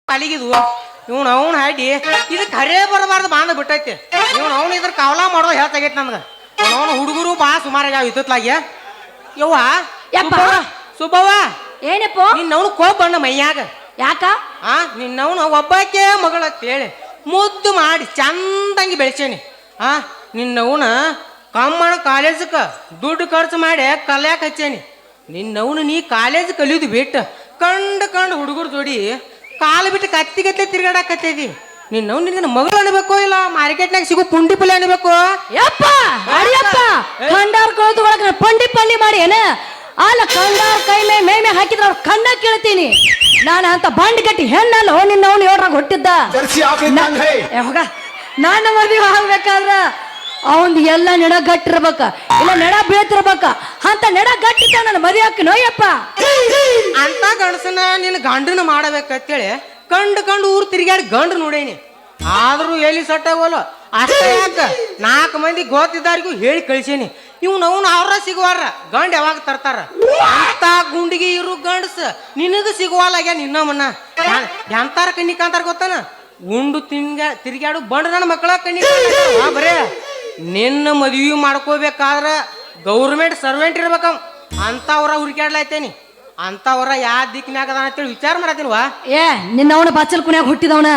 ಅಲ್ಲಿಗಿದ್ವು ಇವನು ಅವನು ಹಾಡಿ ಇದು ಕರೆ ಬರಬಾರ್ದು ಬಾಂಧ ಬಿಟ್ಟೈತಿ ಅವನು ಇದ್ರ ಕಾವಲ ಮಾಡೋದು ಹೇಳ್ತಾಗೈತಿ ನಮ್ಗೆ ಅವನು ಹುಡುಗರು ಬಾ ಸುಮಾರಾಗ ಇತ್ತಲಾಗ್ಯ ಯವ್ವ ಸುಬ್ಬವ್ವ ಏನಪ್ಪ ನಿನ್ನವನು ಕೋಪ ಬಣ್ಣ ಮೈಯಾಗ ಯಾಕ ನಿನ್ನವನು ಒಬ್ಬಾಕೆ ಮಗಳ ಅಂತೇಳಿ ಮುದ್ದು ಮಾಡಿ ಚಂದಂಗಿ ಬೆಳೆಸೇನಿ ನಿನ್ನವನ ಕಮ್ಮಣ ಕಾಲೇಜಕ್ಕೆ ದುಡ್ಡು ಖರ್ಚು ಮಾಡಿ ಕಲ್ಯಾಕ ಹಚ್ಚೇನಿ ನಿನ್ನವನು ನೀ ಕಾಲೇಜ್ ಕಲಿಯೋದು ಬಿಟ್ಟು ಕಂಡು ಹುಡುಗರು ಜೋಡಿ ಕಾಲು ಬಿಟ್ಟು ಕತ್ತಿಗತ್ತೆ ತಿರ್ಗಾಡಕತ್ತಿದಿ ನಿನ್ನವ್ ನಿನ್ನ ಮಗಳು ಅನ್ಬೇಕು ಇಲ್ಲ ಮಾರ್ಕೆಟ್ನಾಗ ಸಿಗೋ ಪುಂಡಿ ಪಲ್ಯ ಅನ್ಬೇಕು ಯಪ್ಪ ಕಂಡಾರ್ ಕೊಳತು ಪುಂಡಿ ಪಲ್ಯ ಮಾಡಿ ಏನ ಅಲ್ಲ ಕಂಡಾರ್ ಕೈ ಮೇ ಹಾಕಿದ್ರ ಅವ್ರ ಕಣ್ಣ ಕೇಳ್ತೀನಿ ನಾನು ಅಂತ ಬಂಡ್ ಕಟ್ಟಿ ಹೆಣ್ಣಲ್ಲ ನಿನ್ನವನು ಹೇಳ್ರಾಗ ಹುಟ್ಟಿದ್ದ ಯಾವಾಗ ನಾನು ಮದುವೆ ಆಗ್ಬೇಕಾದ್ರ ಅವಂದು ಎಲ್ಲ ನೆಡ ಗಟ್ಟಿರ್ಬೇಕ ಇಲ್ಲ ನೆಡ ಬೀಳ್ತಿರ್ಬೇಕ ಅಂತ ನೆಡ ಗಟ್ಟಿದ್ದ ನನ್ನ ಮದುವೆ ಹಾಕಿ ನೋಯಪ್ಪ ಅಂತ ಗಂಡಸನ ನಿನ್ನ ಗಂಡನ ಮಾಡಬೇಕಂತೇಳಿ ಕಂಡು ಊರು ತಿರುಗಾಡಿ ಗಂಡು ನೋಡೇನಿ ಆದ್ರೂ ಎಲ್ಲಿ ಸಟ್ಟಾಗೋಲ್ಲ ಅಷ್ಟೇ ಯಾಕ 4 ಮಂದಿ ಗೊತ್ತಿದ್ದಾರಿಗೂ ಹೇಳಿ ಕಳ್ಸೇನಿ ಅವ್ನು ಅವ್ರ ಸಿಗುವಾರ ಗಂಡ ಯಾವಾಗ ತರ್ತಾರ ಅಂತ ಗುಂಡಿಗೆ ಇರು ಗಂಡಸ ನಿನಗ ಸಿಗುವಲ್ಲಾಗ್ಯ ನಿನ್ನಮ್ಮನ್ನ ಎಂತಾರ ಕಣ್ಣಿ ಕಾಂತಾರ ಗೊತ್ತಾನ ಉಂಡು ತಿರ್ಗಾಡು ಬಂಡ ನನ್ನ ಮಕ್ಕಳ ಕಣ್ಣಿ ಬರೇ ನಿನ್ನ ಮದುವೆ ಮಾಡ್ಕೋಬೇಕಾದ್ರ ಗೌರ್ಮೆಂಟ್ ಸರ್ವೆಂಟ್ ಇರ್ಬೇಕ ಅಂತವ್ರ ಹುಡುಕ್ಯಾಡ್ಲೈತೇನಿ ಅಂತವರ ಯಾವ ದಿಕ್ಕಿನಾಗ ಅದ ಅಂತೇಳಿ ವಿಚಾರ ಮಾಡತ್ತೀನ್ವಾ ನಿನ್ನವನ ಬಚ್ಚಲ್ ಕುನ್ಯಾಗ ಹುಟ್ಟಿದವನ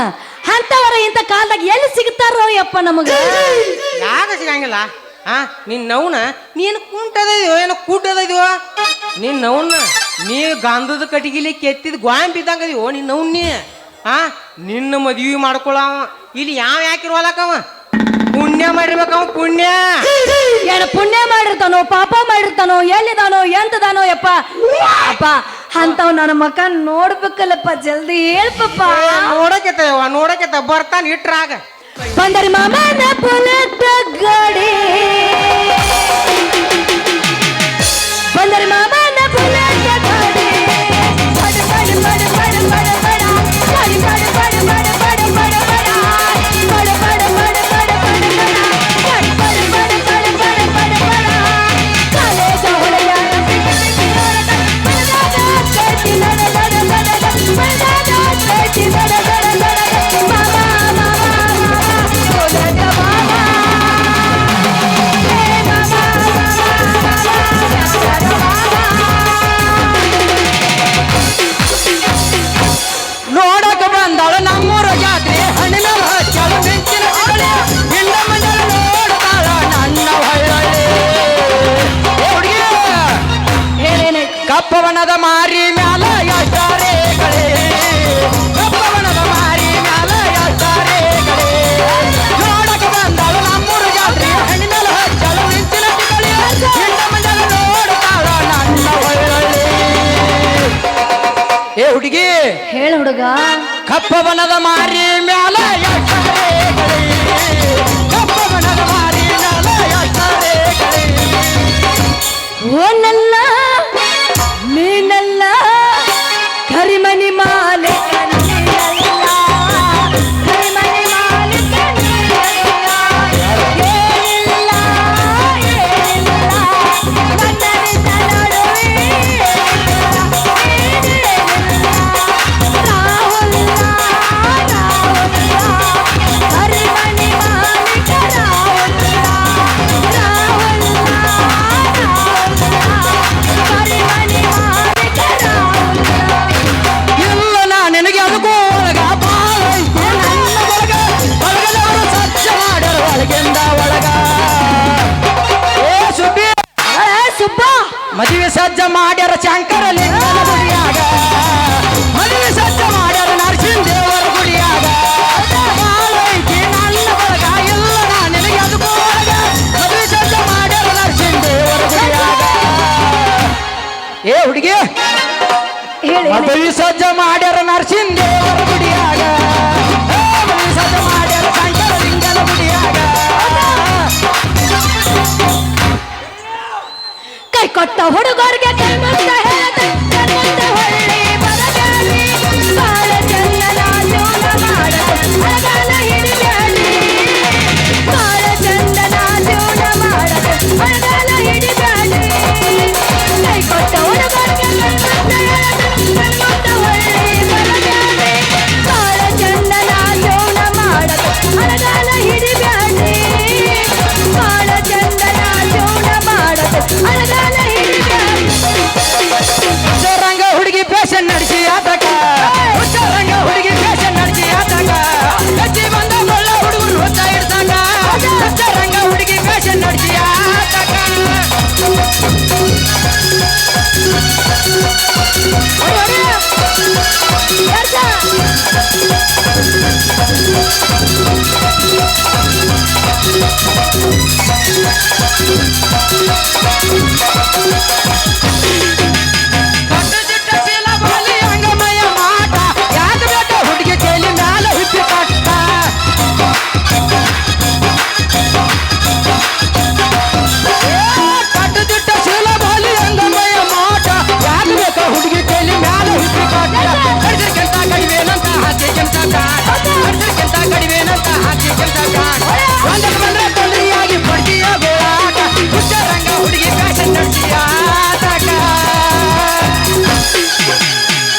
ಅಂತವರ ಇಂಥ ಕಾಲದಾಗ ಎಲ್ಲಿ ಸಿಗ್ತಾರೋ ಯಪ್ಪ ನಮಗ ಯಾಕ ಸಿಗಂಗಿಲ್ಲ ನಿನ್ನವನ ನೀನು ಕುಂಟದಿದೋ ಏನೋ ಕೂಟದಿದೋ ನಿನ್ನವನ್ನ ನೀ ಗಂಧದ ಕಟ್ಟಿಗಿಲಿ ಕೆತ್ತಿದ ಗ್ವಾಂಬ್ ಬಿದ್ದಂಗದಿವೋ ನಿನ್ನವನ್ನಿ ನಿನ್ನ ಮದ್ವಿ ಮಾಡ್ಕೊಳವ ಇಲ್ಲಿ ಯಾಕಿರುವಲ್ಲಕವ ಪುಣ್ಯ ಮಾಡಿರ್ಬೇಕವ ಪುಣ್ಯ ಏನು ಪುಣ್ಯ ಮಾಡಿರ್ತಾನೋ ಪಾಪ ಮಾಡಿರ್ತಾನೋ ಎಲ್ಲಿದಾನೋ ಎಂತದಾನೋ ಯಪ್ಪ ಅಪ್ಪ ಅಂತವ್ ನನ್ನ ಮಕ್ಕ ನೋಡ್ಬೇಕಲ್ಲಪ್ಪ ಜಲ್ದಿ ಹೇಳ್ಪಪ್ಪ ನೋಡಕೆತ್ತ ಬರ್ತಾನ ಇಟ್ರಾಗ ಬಂದರಿ ಮಾಮನ ಪುಲದ ಗಾಡಿ ಬಂದರಿ ಮಾಮನ ಪುಲದ ಗಾಡಿ ಕಪ್ಪವನದ ಮಾರಿ ಮ್ಯಾಲ ಯಾತಾರೆಗಳೇ ಕಪ್ಪವನದ ಮಾರಿ ಮ್ಯಾಲ ಯಾತಾರೆಗಳೇ ನೋಡಕ ಬಂದಾಳ ನಮ್ಮೂರ ಜಾತ್ರೆ ಹೆಣ್ಣಿನ ಹಚ್ಚಲ ನಿಂತಿನ ತಿಳಿ ಹೆಣ್ಣ ಮಂಜಲ ನೋಡ್ತಾಳ ನನ್ನ ಒಳ್ಳೆ ಹುಡುಗಿ ಹೇಳ ಹುಡುಗ ಕಪ್ಪವನದ ಮಾರಿ ಮ್ಯಾಲ ಯಾತಾರೆಗಳೇ ಕಪ್ಪವನದ ಮಾರಿ ಮ್ಯಾಲ ಯಾತಾರೆಗಳೇ ಓನಲ್ಲ ನೀನಲ್ಲ ಕರಿಮನಿ ಮಾಲಿಕ ಕರಿಮನಿ ಮಾಲಿಕ ಏನಿಲ್ಲ ಮದುವೆ ಸಜ್ಜ ಮಾಡ್ಯಾರ ಶಂಕರ ಲಿಂಗನ ಗುಡಿಯಾಗ ಮದುವೆ ಸಜ್ಜ ಮಾಡ್ಯಾರ ನರಸಿಂಹ ದೇವರ ಗುಡಿಯಾಗ ನನ್ನ ಬಳಗ ಇಲ್ಲ ನಿನಗೆ ಅದಕ್ಕೂ ಒಳಗ ಮದುವೆ ಸಜ್ಜ ಮಾಡ್ಯಾರ ನರಸಿಂಹ ದೇವರ ಗುಡಿಯಾಗ ಹುಡುಗಿ ಮದುವೆ ಸಜ್ಜ ಮಾಡ್ಯಾರ ನರಸಿಂಹ ದೇವರ ಗುಡಿಯಾಗ ಮದುವೆ ಸಜ್ಜ ಮಾಡ್ಯಾರ ಶಂಕರ ಲಿಂಗನ ಗುಡಿಯಾಗ ಕೈ ಕೊಟ್ಟ ಹುಡುಗರಿಗೆ ಕೈ ಮುಗ್ದ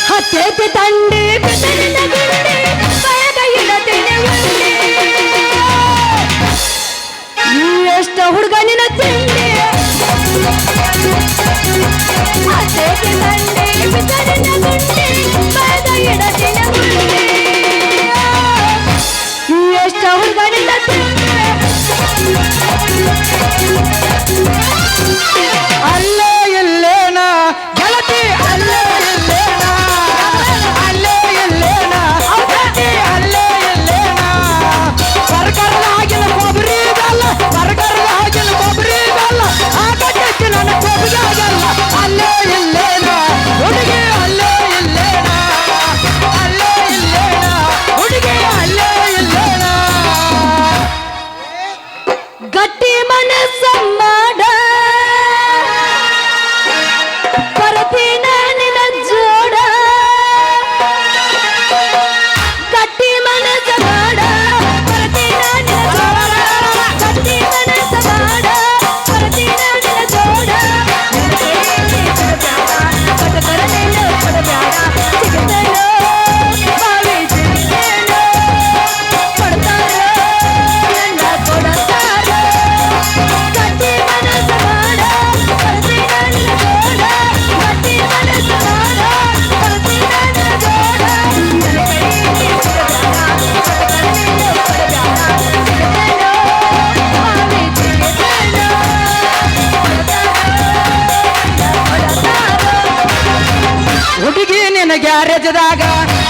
ಹತ್ತೈತಿ ತಂಡಿ ಬಿಸಿಲಿನ ಗುಂಡಿ ಬಯಗೈನ ತಿಂಡಿ ಉಂಡಿ ಎಷ್ಟ ಹುಡುಗ ನಿನ್ನ ತಿಂಡಿ ಹತ್ತೈತಿ ತಂಡಿ ಬಿಸಿಲಿನ ಗುಂಡಿ ಬಯಗೈನ ತಿಂಡಿ ಉಂಡಿ ಎಷ್ಟ ಹುಡುಗ ನಿನ್ನ ತಿಂಡಿ ಅಲ್ಲೇ ಇಲ್ಲೇನ ಗೆಳತಿ ಅಲ್ಲೇ ಇಲ್ಲೇನ ಅಲ್ಲೇ ಇಲ್ಲೇನ ಗೆಳತಿ ಅಲ್ಲೇ ಇಲ್ಲೇನ ಬರ್ಗರ್ಲಾಗಿನ ಕೊಬ್ಬರಿ ಬೆಲ್ಲ ಬರ್ಗರ್ಲಾಗಿನ ಕೊಬ್ಬರಿ ಬೆಲ್ಲ ಆಗಕ್ಕೆ ನನ್ನ ಕೊಬ್ಬರಿ ಆಗಲ್ಲ ಅಲ್ಲೇ ಇಲ್ಲೇನ ಹುಡುಗಿ ಅಲ್ಲೇ ಇಲ್ಲೇನ ಅಲ್ಲೇ ಇಲ್ಲೇನ ಹುಡುಗಿ ಅಲ್ಲೇ ಇಲ್ಲೇನ ಗಟ್ಟಿ ಮನಸ್ಸ ಮಾಡ ಬರ್ತೀನ ನಿನ್ನ ಜೋಡ ಗಟ್ಟಿ ಮನಸ್ಸ ಮಾಡ ಬರ್ತೀನ ನಿನ್ನ ಜೋಡ ಗಟ್ಟಿ ಮನಸ್ಸ ಮಾಡ ಬರ್ತೀನ ನಿನ್ನ ಜೋಡ ಕೊಡಬೇಡ ಸಿಗುತ್ತೇನೋ ಬಾವಿ ಸಿಗುತ್ತೇನೋ ಕೊಡ್ತಾರೋ ನನ್ನ ಕೊಡತಾರೋ ಗಟ್ಟಿ ಮನಸ್ಸ ಮಾಡ ಬರ್ತೀನ ನಿನ್ನ ಜೋಡ ಗಟ್ಟಿ ಮನಸ್ಸ ಮಾಡ ಬರ್ತೀನ ನಿನ್ನ ಜೋಡ ನನ್ನ ಕೈಗೆ ಕೊಡಬೇಡ ಸಿಗುತ್ತೇನೋ ಬಾವಿ ಸಿಗುತ್ತೇನೋ ಹುಡುಗಿ ನಿನ್ನ ಗ್ಯಾರೇಜ್ದಾಗ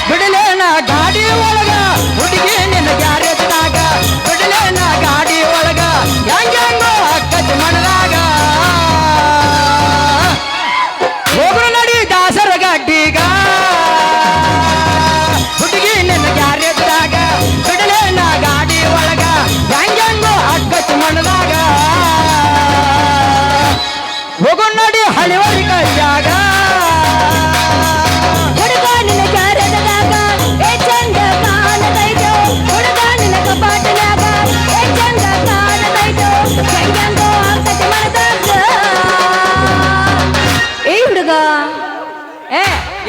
ಬಿಡಲೇನ ಗಾಡಿ ಒಳಗ ಹುಡುಗಿ ನಿನ್ನ ಗ್ಯಾರೇಜ್ದಾಗ ಬಿಡಲೇನ ಗಾಡಿ ಒಳಗ ಹೆಂಗೋ ಅಕ್ಕದ ಮನದಾಗ ಹೋಗ್ರು ನಡಿ ದಾಸರ ಗಡ್ಡಿಗ ಹುಡುಗಿ ನಿನ್ನ ಗ್ಯಾರೇಜ್ದಾಗ ಬಿಡಲೇನ ಗಾಡಿ ಒಳಗ ಹೆಂಗೋ ಅಕ್ಕದ ಮನದಾಗ ಹೋಗು ನಡಿ ಹಳಿವರಿ ಕೈಯಾಗ ಹುಡುಗ ನಿನ್ನ ಕ್ಯಾರದಾಗ ಏ ಚಂದ ಕಾಣತೈತೋ ಹುಡುಗ ನಿನ್ನ ಕಪಾಟನ್ಯಾಗ ಏ ಚಂದ ಕಾಣತೈತೋ ಹೆಂಗಂಗೋ ಆಗ್ತೈತಿ ಮನದಾಗ ಏ ಹುಡುಗ ಏ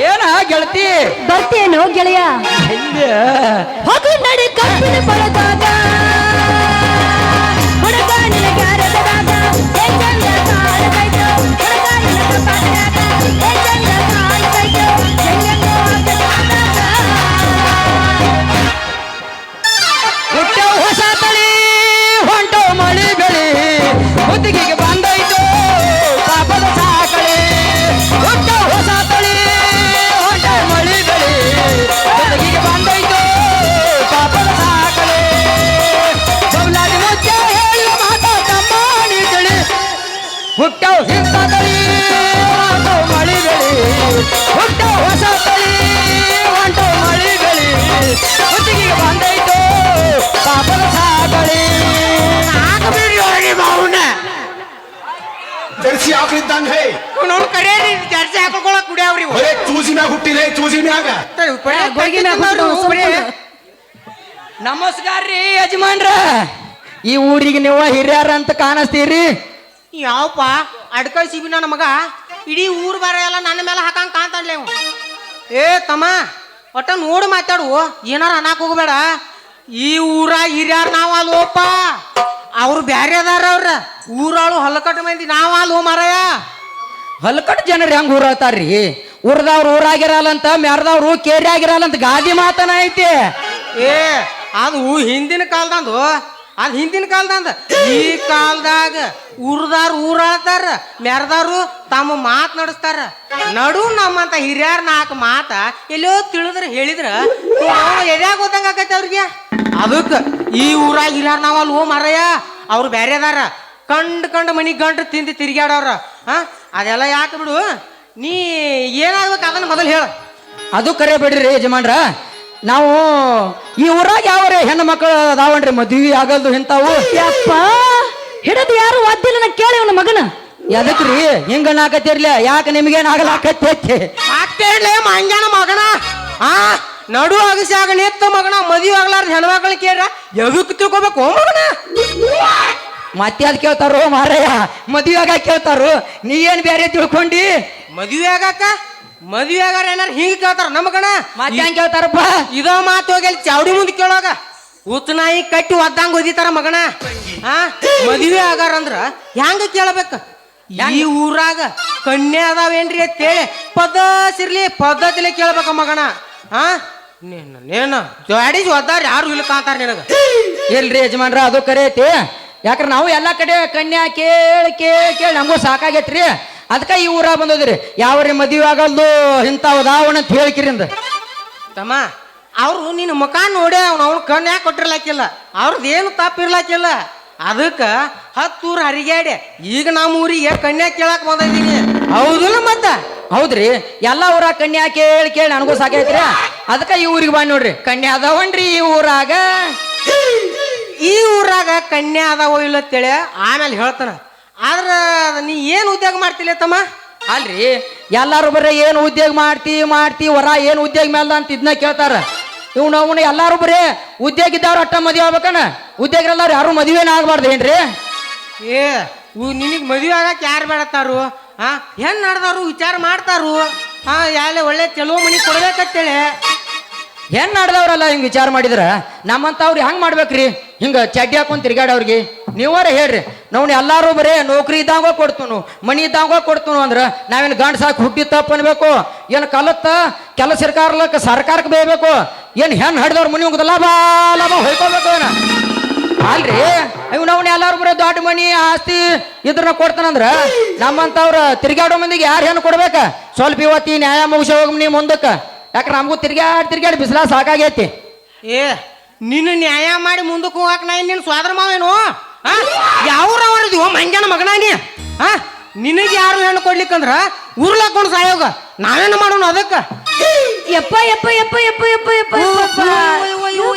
ಏನ ಗೆಳತಿ ಬರ್ತೀನೋ ಗೆಳೆಯ ಹೋಗು ನಡಿ ಕಬ್ಬಿನ ಪೊಳದಾಗ ಹುಡುಗ ನಿನ್ನ ಕ್ಯಾರದಾಗ ಏ ಚಂದ ಕಾಣತೈತೋ ಹುಡುಗ ನಿನ್ನ ಕಪಾಟನ್ಯಾಗ ಏ ಚಂದ ಕಾಣತೈತೋ ಹೆಂಗಂಗೋ ಆಗ್ತೈತಿ ಮನದಾಗ ಹುಟ್ಟೋ ಹೊಸ ತಳಿ ಹೊಂಟೋ ಮಳಿ ಬೆಳಿ ಮುತ್ತಿಗೆಗೆ ಬಂದೈತು ಪಾಪದ ಸಾಕಳಿ ಹುಟ್ಟೋ ಹೊಸ ತಳಿ ಹೊಂಟೋ ಮಳಿ ಬೆಳಿ ಮುತ್ತಿಗೆಗೆ ಬಂದೈತು ಪಾಪದ ಸಾಕಳಿ ಬಬ್ಲಾದಿ ಮುಚ್ಚ ಹೇಳ ಮಾತಾ ತಮ್ಮ ನೀ ತಿಳಿ ಹುಟ್ಟೋ ಇಂಥ ತಳಿ ಹೊಂಟೋ ಮಳಿ ಬೆಳಿ ಹುಟ್ಟೋ ಹೊಸ ತಳಿ ಹೊಂಟೋ ಮಳಿ ಬೆಳಿ ಮುತ್ತಿಗೆಗೆ ಬಂದೈತು ಪಾಪದ ಸಾಕಳಿ ಹಾಕಬೇಡಿ ಹೋಗಿ ಬಾವುನ ಜರ್ಸಿ ಹಾಕ್ಲಿದ್ದಂಗ ಹೇ ನೋಡ್ ಕರೇರಿ ಜರ್ಸಿ ಹಾಕೊಳಕ್ ಕುಡಿಯವ್ರಿ ಬರೇ ಚೂಸಿ ಮ್ಯಾಗ ಹುಟ್ಟಿದೆ ಚೂಸಿ ಮ್ಯಾಗ ನಮಸ್ಕಾರ ರೀ ಯಜಮಾನ್ರ ಈ ಊರಿಗೆ ನೀವು ಹಿರಿಯರ ಅಂತ ಕಾಣಿಸ್ತೀರಿ ಯಾವಪ್ಪ ಅಡ್ಕೈ ಸಿಬಿ ನನ್ನ ಮಗ ಇಡೀ ಊರ್ ಬಾರ ಎಲ್ಲ ನನ್ನ ಮೇಲೆ ಹಾಕಂಗ್ ಕಾಣ್ತಾನ್ಲೆ ಇವ. ಏ ತಮ್ಮ ಒಟ್ಟ ನೋಡಿ ಮಾತಾಡು ಏನಾರ ಅನ್ನಕ್ ಹೋಗ್ಬೇಡ ಈ ಊರ ಹಿರಿಯರ್ ನಾವ್ ಅಲ್ವಪ್ಪ ಅವ್ರು ಬ್ಯಾರೆ ಅದಾರ ಅವ್ರ ಊರಾಳು ಹಲಕಟ್ಟು ಮಂದಿ ನಾವ್ ಅಲ್ವ ಮಾರಾಯ ಹಲಕಟ್ಟು ಜನರು ಹೆಂಗ್ ಊರತಾರ್ರಿ ಊರ್ದವ್ರು ಊರಾಗಿರಲ್ಲಂತ ಮೆರ್ದವ್ರು ಕೇರಿಯಾಗಿರಲ್ಲ ಅಂತ ಗಾದಿ ಮಾತನ ಐತಿ ಏ ಅದು ಹಿಂದಿನ ಕಾಲದಂದು ಅದ್ ಹಿಂದಿನ ಕಾಲದಂದ. ಈ ಕಾಲದಾಗ ಊರಾಳ್ತಾರ, ಮೆರೆದಾರು ತಮ್ಮ ಮಾತು ನಡೆಸ್ತಾರ. ನಡು ನಮ್ಮಂತ ಹಿರಿಯರ 4 ಮಾತ ಎಲ್ಲೋ ತಿಳಿದ್ರ ಹೇಳಿದ್ರ ಎದ್ಯಾಗ ಗೊತ್ತಂಗ ಆಕೈತಿ ಅವ್ರಿಗೆ. ಅದಕ್ಕೆ ಈ ಊರಾಗ ಹಿರಿಯರ್ ನಾವಲ್ಲಿ ಮಾರಯ್ಯ, ಅವ್ರು ಬೇರೆ ಅದಾರ. ಕಂಡು ಮನಿ ಗಂಟು ತಿಂದು ತಿರ್ಗ್ಯಾಡವ್ರ. ಅದೆಲ್ಲ ಯಾಕೆ ಬಿಡು, ನೀ ಏನಾಗ್ಬೇಕು ಅದನ್ನ ಮೊದಲು ಹೇಳ. ಅದು ಕರೆ ಬಿಡ್ರಿ ಯಜಮಾನ್ರ. ನಾವು ಈ ಊರಾಗ ಯಾವ್ರೆ ಹೆಣ್ಣು ಮಕ್ಕಳು ಅದಾವನ್ರಿ ಮದ್ವಿ ಆಗಲ್ದು ಇಂತಾವು. ಯಪ್ಪ ಹಿಡಿದು ಯಾರು ಒದ್ದಿಲ್ಲ ನಾ ಕೇಳಿ ಅವನ ಮಗನ. ಎದಕ್ರಿ ಹಿಂಗ ನಾಕತ್ತಿರ್ಲಿ? ಯಾಕೆ ನಿಮ್ಗೇನ್ ಆಗಲಾಕತ್ತೈತಿ? ಆಗ್ತೇಳ್ಲೆ ಮಂಗ್ಯಾನ ಮಗನ. ನಡು ಅಗಸ್ಯಾಗ ನಿತ್ತ ಮಗನ ಮದುವೆ ಆಗ್ಲಾರ್ದ ಹೆಣ್ಮಕ್ಳು ಕೇಳ್ರ ಎದಕ್ ತಿಳ್ಕೊಬೇಕು ಮಗನ. ಮತ್ತೆ ಅದ್ ಕೇಳ್ತಾರೋ ಮಾರಯ್ಯ, ಮದ್ವಿ ಆಗ ಕೇಳ್ತಾರು. ನೀ ಏನ್ ಬೇರೆ ತಿಳ್ಕೊಂಡಿ? ಮದುವೆ ಆಗಾರ ಏನಾರ ಹಿಂಗ ಕೇಳ್ತಾರ ನಮಗಣ. ಮತ್ತೆ ಹೆಂಗ್ ಕೇಳ್ತಾರಪ್ಪ? ಇದ ಮಾತು ಹೋಗಿ ಅಲ್ಲಿ ಚಾವಡಿ ಮುಂದೆ ಕೇಳೋಗ ಉತ್ತನಾಯಿ ಕಟ್ಟಿ ಒದ್ದಂಗ ಓದಿತಾರ ಮಗನ. ಮದುವೆ ಆಗಾರ ಅಂದ್ರ ಹೆಂಗ ಕೇಳಬೇಕ? ಈ ಊರಾಗ ಕನ್ಯಾ ಅದಾವೇನ್ರಿ ಅಂತೇಳಿ ಪದ್ಧತಿಲೆ ಕೇಳ್ಬೇಕ ಮಗನ. ನೇನ ಜಾಡಿ ಒದ್ದಾರ ಯಾರು ಇಲ್ಲ ಕಾಂತಾರ ನಿನಗ. ಇಲ್ರಿ ಯಜಮಾನ್ರ, ಅದು ಕರೆ ಐತಿ. ಯಾಕ್ರ ನಾವು ಎಲ್ಲಾ ಕಡೆ ಕನ್ಯಾ ಕೇಳಿ ನಮಗೂ ಸಾಕಾಗೈತ್ರಿ. ಅದಕ್ಕ ಈ ಊರಾಗ ಬಂದೋದ್ರಿ. ಯಾವ್ರಿ ಮದುವೆ ಆಗಲ್ದು ಇಂಥವ್ ಅದಾವಣ ಅಂತ ಹೇಳಿಕಿರಿಂದ ತಮ್ಮ. ಅವ್ರು ನಿನ್ನ ಮುಖ ನೋಡಿ ಅವ್ನ ಕಣ್ಣು ಯಾಕೆ ಕೊಟ್ಟಿರ್ಲಾಕಿಲ್ಲ, ಅವ್ರದ್ದು ಏನು ತಪ್ಪಿರ್ಲಾಕಿಲ್ಲ. ಅದಕ್ಕೆ 10 ಊರು ಹರಿಗ್ಯಾಡೆ ಈಗ ನಮ್ಮ ಊರಿಗೆ ಕನ್ಯಾ ಕೇಳಕ್ ಬಂದಿದ್ದೀನಿ. ಹೌದಿಲ್ಲ ಮತ್ತ? ಹೌದ್ರಿ, ಎಲ್ಲಾ ಊರಾಗ ಕನ್ಯಾ ಕೇಳಿ ನನಗೂ ಸಾಕೈತ್ರಿ. ಅದಕ್ಕ ಈ ಊರಿಗೆ ಬಂದ್ ನೋಡ್ರಿ. ಕನ್ಯಾ ಅದಾವನ್ರಿ ಈ ಊರಾಗ. ಈ ಊರಾಗ ಕನ್ಯಾ ಅದಾವೋ ಇಲ್ಲ ಅಂತೇಳಿ ಆಮೇಲೆ ಹೇಳ್ತಾನ. ಆದ್ರ ನೀ ಏನು ಉದ್ಯೋಗ ಮಾಡ್ತಿಲ್ಲ ತಮ್ಮ? ಅಲ್ರಿ, ಎಲ್ಲಾರು ಬರೀ ಏನು ಉದ್ಯೋಗ ಮಾಡ್ತಿ ಹೊರ ಏನು ಉದ್ಯೋಗ ಮೇಲ್ದ ಅಂತ ಇದನ್ನ ಕೇಳ್ತಾರ. ಅವನು ಎಲ್ಲಾರು ಬರೀ ಉದ್ಯೋಗ ಇದ್ದವ್ರು ಅಟ್ಟ ಮದುವೆ ಆಗ್ಬೇಕನ, ಉದ್ಯೋಗ ಎಲ್ಲಾರು ಯಾರು ಮದುವೆನ ಆಗ್ಬಾರ್ದು ಏನ್ರಿ? ನಿನಗ್ ಮದುವೆ ಆಗಕ್ಕೆ ಯಾರು ಬೇಡತ್ತಾರು? ಹೆಣ್ ನಡ್ದಾರು ವಿಚಾರ ಮಾಡ್ತಾರು. ಯಾಲೆ ಒಳ್ಳೆ ಚಲೋ ಮನಿ ಕೊಡ್ಬೇಕಂತೇಳಿ. ಹೆಣ್ ನಡ್ದವ್ರಲ್ಲ ಹಿಂಗ್ ವಿಚಾರ ಮಾಡಿದ್ರ ನಮ್ಮಂತವ್ರು ಹೆಂಗ್ ಮಾಡ್ಬೇಕ್ರಿ? ಹಿಂಗ ಚಡ್ಡಿ ಹಾಕೊಂಡ್ ತಿರ್ಗಾಡವ್ರಿಗೆ ನೀವಾರ ಹೇಳ್ರಿ. ನಾವು ಎಲ್ಲಾರು ಬರೇ ನೌಕರಿ ಇದ್ದಂಗ ಕೊಡ್ತನು, ಮನಿ ಇದ್ದಂಗ ಕೊಡ್ತನು ಅಂದ್ರ ನಾವೇನು ಗಂಡ ಸಾಕು ಹುಟ್ಟಿ ತಪ್ಪ ಅನ್ಬೇಕು? ಏನು ಕಲತ್ತ ಕೆಲಸ ಸರ್ಕಾರಕ್ಕೆ ಬೇಯಬೇಕು? ಏನು ಹೆಣ್ ಹಡ್ದವ್ರ ಮನಿ ಹೋಗುದಲ್ಲ ಲಾಭ ಹೊಯ್ಕೋಬೇಕು ಏನ? ಅಲ್ರಿ, ಇವ್ ನಾವು ಎಲ್ಲಾರು ಬರೀ ದೊಡ್ಡ ಮನಿ ಆಸ್ತಿ ಇದ್ರನ್ನ ಕೊಡ್ತಾನಂದ್ರ ನಮ್ಮಂತವ್ರ ತಿರ್ಗಾಡೋ ಮಂದಿಗೆ ಯಾರು ಹೆಣ್ಣು ಕೊಡ್ಬೇಕ? ಸ್ವಲ್ಪ ಇವತ್ತಿ ನ್ಯಾಯ ಮುಗಿಸಿ ಹೋಗ್ ನೀ ಮುಂದಕ್ಕ. ಯಾಕ್ರೆ ನಮಗೂ ತಿರ್ಗಾಡಿ ಬಿಸಿಲ ಸಾಕಾಗೈತಿ. ನಿನ್ನ ನ್ಯಾಯ ಮಾಡಿ ಮುಂದಕ್ಕೆ ಹೋಗಕ್ ನಾ ನಿನ್ನ ಸ್ವಾದ್ರ ಮಾವೇನು? ಯಾವ್ರವರಿದ್ವು ಮಂಗ್ಯಾನ ಮಗನ ನೀ? ನಿನಗೆ ಯಾರು ಹೆಣ್ಣು ಕೊಡ್ಲಿಕ್ಕಂದ್ರ ಉರ್ಲಾಕೊಂಡು ಸಾಯೋಗ ನಾವೇನು ಮಾಡೋಣ ಅದಕ್ಕ? ಯಪ್ಪ ಯಪ್ಪ ಯಪ್ಪ ಯಪ್ಪ ಯಪ್ಪ ಯಪ್ಪ ಯಪ್ಪ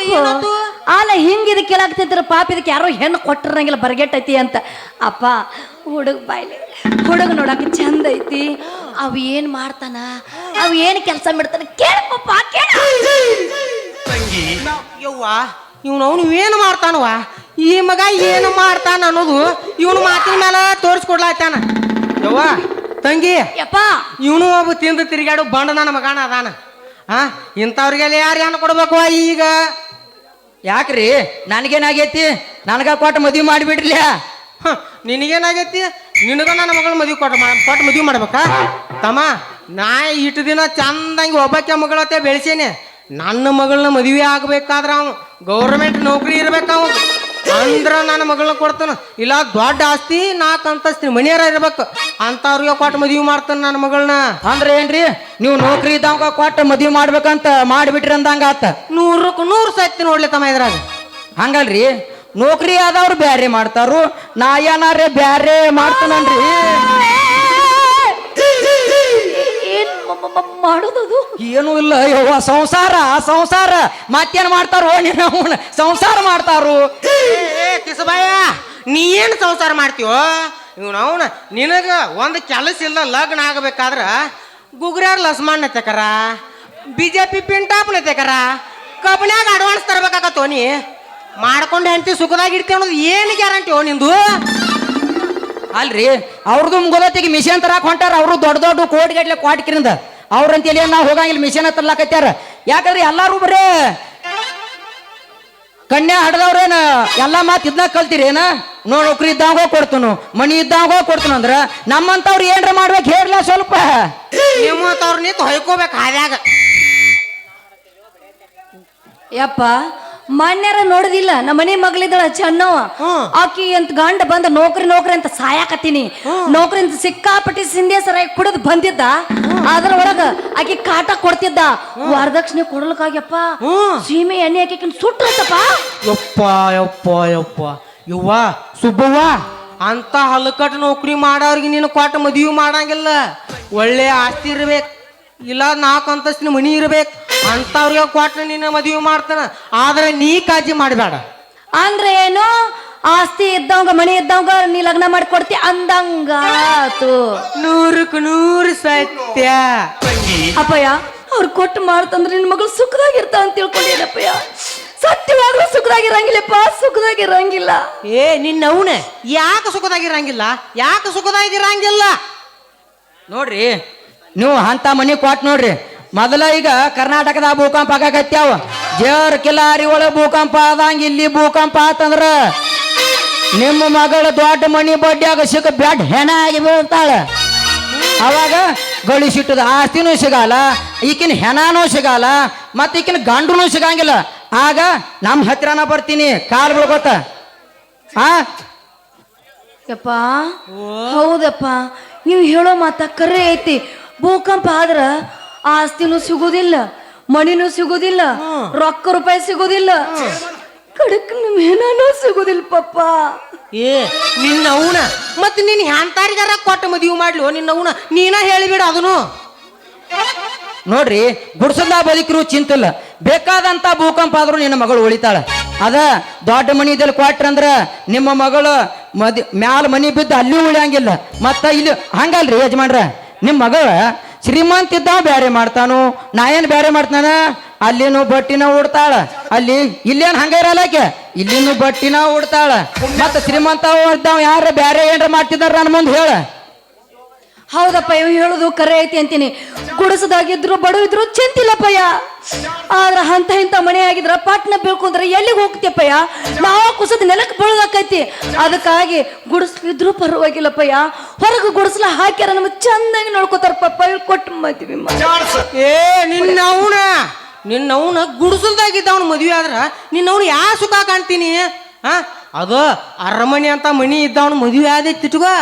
ಅಲ್ಲ ಹಿಂಗ ಇದಕ್ಕೆ ಕೇಳಾಗ್ತಿದ್ರ ಪಾಪ ಇದಕ್ಕೆ ಯಾರೋ ಹೆಣ್ಣು ಕೊಟ್ಟಿರಂಗಿಲ್ಲ ಬರಗೆಟ್ಟೈತಿ ಅಂತ. ಅಪ್ಪ ಹುಡುಗ ನೋಡಾಕ ಚಂದ ಐತಿ, ಅವ್ ಏನ್ ಮಾಡ್ತಾನ, ಅವ್ ಏನ್ ಕೆಲಸ ಬಿಡ್ತಾನ ಕೇಳಪ್ಪ ಕೇಳ. ಯವ್ವ ಇವನು ಏನು ಮಾಡ್ತಾನವ? ಈ ಮಗ ಏನು ಮಾಡ್ತಾನ ಅನ್ನೋದು ಇವನು ಮಾತಿನ ಮೇಲೆ ತೋರಿಸ್ಕೊಡ್ಲಾತಾನ. ಯವ್ವ ತಂಗಿ, ಯಪ್ಪ ಇವನು ಒಬ್ಬ ತಿಂದು ತಿರುಗಾಡು ಬಂಡ ನನ್ನ ಮಗನ ಅದಾನ. ಇಂಥವ್ರಿಗೆಲ್ಲ ಯಾರು ಹೆಣ್ಣು ಕೊಡ್ಬೇಕು ಈಗ? ಯಾಕ್ರಿ ನನಗೇನಾಗೈತಿ? ನನಗ ಕೊಟ್ಟು ಮದ್ವಿ ಮಾಡಿಬಿಡ್ಲಿ. ನಿನಗೇನಾಗೈತಿ? ನಿನಗ ನನ್ನ ಮಗಳ ಮದ್ವಿ ಕೊಟ್ಟು ಮದ್ವಿ ಮಾಡ್ಬೇಕಾ? ತಮ್ಮ, ನಾ ಇಷ್ಟು ದಿನ ಚಂದಂಗಿ ಒಬ್ಬಕ್ಕೆ ಮಗಳತ್ತೆ ಬೆಳೆಸೇನೆ. ನನ್ನ ಮಗಳನ್ನ ಮದುವೆ ಆಗ್ಬೇಕಾದ್ರ ಅವನು ಗೌರ್ಮೆಂಟ್ ನೌಕರಿ ಇರ್ಬೇಕ ಅವ ಅಂದ್ರ ನನ್ನ ಮಗಳನ್ನ ಕೊಡ್ತಾನ. ಇಲ್ಲ ದೊಡ್ಡ ಆಸ್ತಿ 4 ಅಂತಸ್ತಿನ ಮನೆಯಾರ ಇರ್ಬೇಕು, ಅಂತವ್ರಿಗೆ ಕೊಟ್ಟು ಮದ್ವಿ ಮಾಡ್ತಾನ ನನ್ನ ಮಗಳನ್ನ. ಅಂದ್ರೆ ಏನ್ರಿ, ನೀವು ನೌಕರಿ ಇದ್ದಂಗ ಕೊಟ್ಟು ಮದ್ವಿ ಮಾಡ್ಬೇಕಂತ ಮಾಡಿಬಿಟ್ರಿ ಅಂದಂಗ ಆತ. 100ಕ್ಕೆ 100 ಸತ್ತಿ ನೋಡ್ಲಿ ತಮ್ಮ ಇದ್ರಾಗ. ಹಂಗಲ್ರಿ, ನೌಕರಿ ಆದವ್ರು ಬ್ಯಾರೆ ಮಾಡ್ತಾರು, ನಾ ಏನಾರೇ ಬ್ಯಾರೆ ಮಾಡ್ತಾನನ್ರಿ. ಮಾಡೋದದು ಏನು ಇಲ್ಲ ಯವ್ವ, ಸಂಸಾರ ಮತ್ತೇನ್ ಮಾಡ್ತಾರೋ? ಸಂಸಾರ ಮಾಡ್ತಾರು. ಕಿಸಬಾಯ, ನೀ ಏನು ಸಂಸಾರ ಮಾಡ್ತೀವೋ? ಇವನವನ ನಿನಗ ಒಂದು ಕೆಲಸ ಇಲ್ಲ, ಲಗ್ನ ಆಗಬೇಕಾದ್ರ ಗುಗ್ರ್ಯಾರ ಲಸ್ಮಾನ್ ತೆಕರ, BJP ಪಿಂಟಾಪ್ನ ತೆಕರ, ಕಬ್ಬನ್ಯಾಗ ಅಡ್ವಾನ್ಸ್ ತರಬೇಕಾಗತ್ತೋ? ನೀ ಮಾಡ್ಕೊಂಡು ಹೆಂಡತಿ ಸುಖದಾಗ ಇಡ್ತೀವಿ ಅನ್ನೋದು ಏನು ಗ್ಯಾರಂಟಿಯೋ ನಿಂದು? ಅಲ್ರಿ, ಅವ್ರದ್ದು ಮುಗೋದತ್ತಿಗೆ ಮಿಷನ್ ತರಾಕ್ ಹೊಂಟಾರ. ಅವರು ದೊಡ್ಡ ಕೋಟಿಗಟ್ಲೆ ಕ್ವಾಟ್ಕಿರಿಂದ ಅವ್ರಂತೇಳಿ ನಾವು ಹೋಗಂಗಿಲ್ಲ, ಮಿಷನ್ ತರ್ಲಾಕತ್ಯಾರ. ಯಾಕಂದ್ರೆ ಎಲ್ಲಾರು ಬರೇ ಕನ್ಯಾ ಹಡ್ದವ್ರೇನ ಎಲ್ಲಾ ಮಾತು ಇದನ್ನ ಕಲ್ತಿರೇನ? ನೌಕರಿ ಇದ್ದಂಗ ಕೊಡ್ತನು, ಮನಿ ಇದ್ದಂಗ ಕೊಡ್ತನು ಅಂದ್ರ ನಮ್ಮಂತವ್ರು ಏನ್ರ ಮಾಡ್ಬೇಕು ಹೇರ್ಲ ಸ್ವಲ್ಪ? ನಿಮ್ಮಂತವ್ರು ನಿಂತು ಹೊಯ್ಕೋಬೇಕು ಹಾದ್ಯಾಗ. ಯಪ್ಪ ಮೊನ್ನೆರ ನೋಡುದಿಲ್ಲ ನಮ್ಮ ಮನೆ ಮಗಳಿದ್ದಳ ಚೆನ್ನವ ಆಕಿ ಅಂತ ಗಂಡ ಬಂದ ನೌಕರಿ ಅಂತ ಸಾಯಾಕತ್ತೀನಿ ನೌಕರಿ ಅಂತ ಸಿಕ್ಕಾಪಟ್ಟಿ ಸಿಂಧೆ ಸರಾಯಿ ಕುಡಿದ್ ಬಂದಿದ್ದ ಅದ್ರ ಒಳಗ ಆಕಿ ಕಾಟ ಕೊಡ್ತಿದ್ದ ವರದಕ್ಷಿಣೆ ಕೊಡ್ಲಕ್ಕಾಗ್ಯಪ್ಪ ಸೀಮೆ ಎಣ್ಣೆ ಹಾಕಿ ಸುಟ್ರತ್ತಪ್ಪ. ಯಪ್ಪ ಯಪ್ಪ ಯಪ್ಪ ಯವ್ವ ಸುಬ್ಬವ್ವ, ಅಂತ ಹಲಕಟ್ಟು ನೌಕರಿ ಮಾಡೋರಿಗೆ ನೀನು ಕೊಟ್ಟು ಮದುವೆ ಮಾಡಂಗಿಲ್ಲ. ಒಳ್ಳೆ ಆಸ್ತಿ ಇರ್ಬೇಕು, ಇಲ್ಲ 4 ಅಂತಸ್ತಿನ ಮನಿ ಇರ್ಬೇಕು, ಅಂತವ್ರಿಗೆ ಕೊಟ್ಟು ನಿನ್ನ ಮದುವೆ ಮಾಡ್ತಾನ. ಆದ್ರೆ ನೀ ಕಾಳಜಿ ಮಾಡಬೇಡ. ಅಂದ್ರೆ ಏನು, ಆಸ್ತಿ ಇದ್ದವಂಗ ಮನಿ ಇದ್ದವಂಗ ನೀ ಲಗ್ನ ಮಾಡಿ ಕೊಡ್ತಿ ಅಂದಂಗಾತು. 100ಕ್ಕೆ 100 ಸತ್ಯ. ಅಪ್ಪಯ್ಯ ಅವ್ರು ಕೊಟ್ಟು ಮಾಡ್ತಂದ್ರೆ ನಿನ್ ಮಗಳು ಸುಖದಾಗಿರ್ತ ಅಂತ ತಿಳ್ಕೊಂಡೇನಪ್ಪಯ್ಯ. ಸತ್ಯವಾಗ್ಲೂ ಸುಖದಾಗಿರಂಗಿಲ್ಲಪ್ಪ, ಸುಖದಾಗಿರಂಗಿಲ್ಲ. ನಿನ್ನವನ ಯಾಕೆ ಸುಖದಾಗಿರಂಗಿಲ್ಲ, ಯಾಕೆ ಸುಖದಾಗಿರಂಗಿಲ್ಲ? ನೋಡ್ರಿ ನೀವು ಅಂತ ಮನಿ ಕೊಟ್ ನೋಡ್ರಿ. ಮೊದಲ ಈಗ ಕರ್ನಾಟಕದ ಭೂಕಂಪ ಆಗಾಕತ್ಯಾವ. ಜೇರ್ ಕಿಲಾರಿ ಒಳಗೆ ಭೂಕಂಪ ಆದಂಗ ಇಲ್ಲಿ ಭೂಕಂಪ ಆತಂದ್ರ ನಿಮ್ಮ ಮಗಳ ದೊಡ್ಡ ಮನಿ ಬಡ್ಡಿಯಾಗ ಸಿಕ್ಕ ಬ್ಯಾಡ್ ಹೆಣ ಆಗಿ ಬೀಳ್ತಾಳ. ಅವಾಗ ಗಳಿಸಿಟ್ಟದ ಆಸ್ತಿನೂ ಸಿಗಲ್ಲ, ಈಕಿನ ಹೆಣನೂ ಸಿಗಲ್ಲ, ಮತ್ತೆ ಈಕಿನ ಗಂಡನೂ ಸಿಗಂಗಿಲ್ಲ. ಆಗ ನಮ್ಮ ಹತ್ರನ ಬರ್ತೀನಿ ಕಾಲ್ ಬಿಡ್ಕೋತ. ಯಪ್ಪ ಹೌದಪ್ಪ, ನೀವು ಹೇಳೋ ಮಾತ ಕರೆ ಐತಿ. ಭೂಕಂಪ ಆದ್ರ ಆಸ್ತಿನೂ ಸಿಗುದಿಲ್ಲ, ಮಣಿನೂ ಸಿಗುದಿಲ್ಲ, ರೊಕ್ಕ ರೂಪಾಯಿ ಸಿಗುದಿಲ್ಲ, ಕಡಕ್ ನಿಮ್ ಹೆಣನೂ ಸಿಗುದಿಲ್ಲ ಪಪ್ಪ. ನಿನ್ನವನ ಮತ್ತೆ ನೀನ್ ಹ್ಯಾಂತಾರಿಗಾರ ಕೊಟ್ಟು ಮದುವೆ ಮಾಡ್ಲು ನಿನ್ನವನ ನೀನ ಹೇಳಿಬಿಡ ಅದನ್ನು. ನೋಡ್ರಿ ಗುಡ್ಸಲ್ದ ಬದುಕಿರು ಚಿಂತಿಲ್ಲ, ಬೇಕಾದಂತ ಭೂಕಂಪ ಆದ್ರೂ ನಿನ್ನ ಮಗಳು ಉಳಿತಾಳ. ಅದ ದೊಡ್ಡ ಮನಿ ಇದ್ದಲ್ಲಿ ಕೊಟ್ರಂದ್ರ ನಿಮ್ಮ ಮಗಳು ಮ್ಯಾಲ ಮನಿ ಬಿದ್ದು ಅಲ್ಲಿ ಉಳಿಯಂಗಿಲ್ಲ. ಮತ್ತ ಇಲ್ಲಿ ಹಂಗಲ್ರಿ ಯಜಮಾನ್ರ, ನಿಮ್ಮ ಮಗಳ ಶ್ರೀಮಂತ ಇದ್ದಾವ ಬ್ಯಾರೆ ಮಾಡ್ತಾನು, ನಾ ಏನ್ ಬ್ಯಾರೆ ಮಾಡ್ತಾನ? ಅಲ್ಲಿನೂ ಬಟ್ಟಿನ ಉಡ್ತಾಳ, ಅಲ್ಲಿ ಇಲ್ಲೇನ್ ಹಂಗ ಇರಲ್ಲಕ್ಕೆ ಇಲ್ಲಿನೂ ಬಟ್ಟಿನ ಉಡ್ತಾಳ. ಮತ್ತ ಶ್ರೀಮಂತ ಇದ್ದಾವ ಯಾರ ಬ್ಯಾರೆ ಏನ್ರ ಮಾಡ್ತಿದಾರ ನನ್ನ ಮುಂದೆ ಹೇಳ. ಹೌದಪ್ಪ, ಇವ್ ಹೇಳುದು ಕರೆ ಐತಿ ಅಂತೀನಿ. ಗುಡಿಸದಾಗಿದ್ರು ಬಡ ಇದ್ರು ಚಿಂತಿಲ್ಲಪ್ಪಯ್ಯ. ಆದ್ರ ಅಂತ ಇಂಥ ಮನೆ ಆಗಿದ್ರ ಪಟ್ನ ಬೀಳ್ಕೊಂಡ್ರೆ ಎಲ್ಲಿಗೆ ಹೋಗ್ತಿಯಪ್ಪಯ್ಯ? ನಾವು ಕುಸದ ನೆಲಕ್ಕೆ ಬೀಳದಾಕೈತಿ. ಅದಕ್ಕಾಗಿ ಗುಡಿಸ್ಲಿದ್ರು ಪರವಾಗಿಲ್ಲಪ್ಪಯ್ಯ, ಹೊರಗೆ ಗುಡಿಸ್ಲ ಹಾಕ್ಯಾರ ನಮ್ಗೆ ಚಂದಾಗಿ ನೋಡ್ಕೋತಾರ ಪಪ್ಪ. ಇವ್ ಕೊಟ್ಟು ಮದ್ವಿ ನಿನ್ನವನ ಗುಡಿಸಲ್ದಾಗಿದ್ದವನ ಮದ್ವೆ ಆದ್ರ ನಿನ್ನವನು ಯಾ ಸುಖ ಕಾಣ್ತೀನಿ? ಅದು ಅರಮನೆ ಅಂತ ಮನಿ ಇದ್ದವನ ಮದ್ವೆ ಆದೈತಿ ಇಟ್ಕೋ,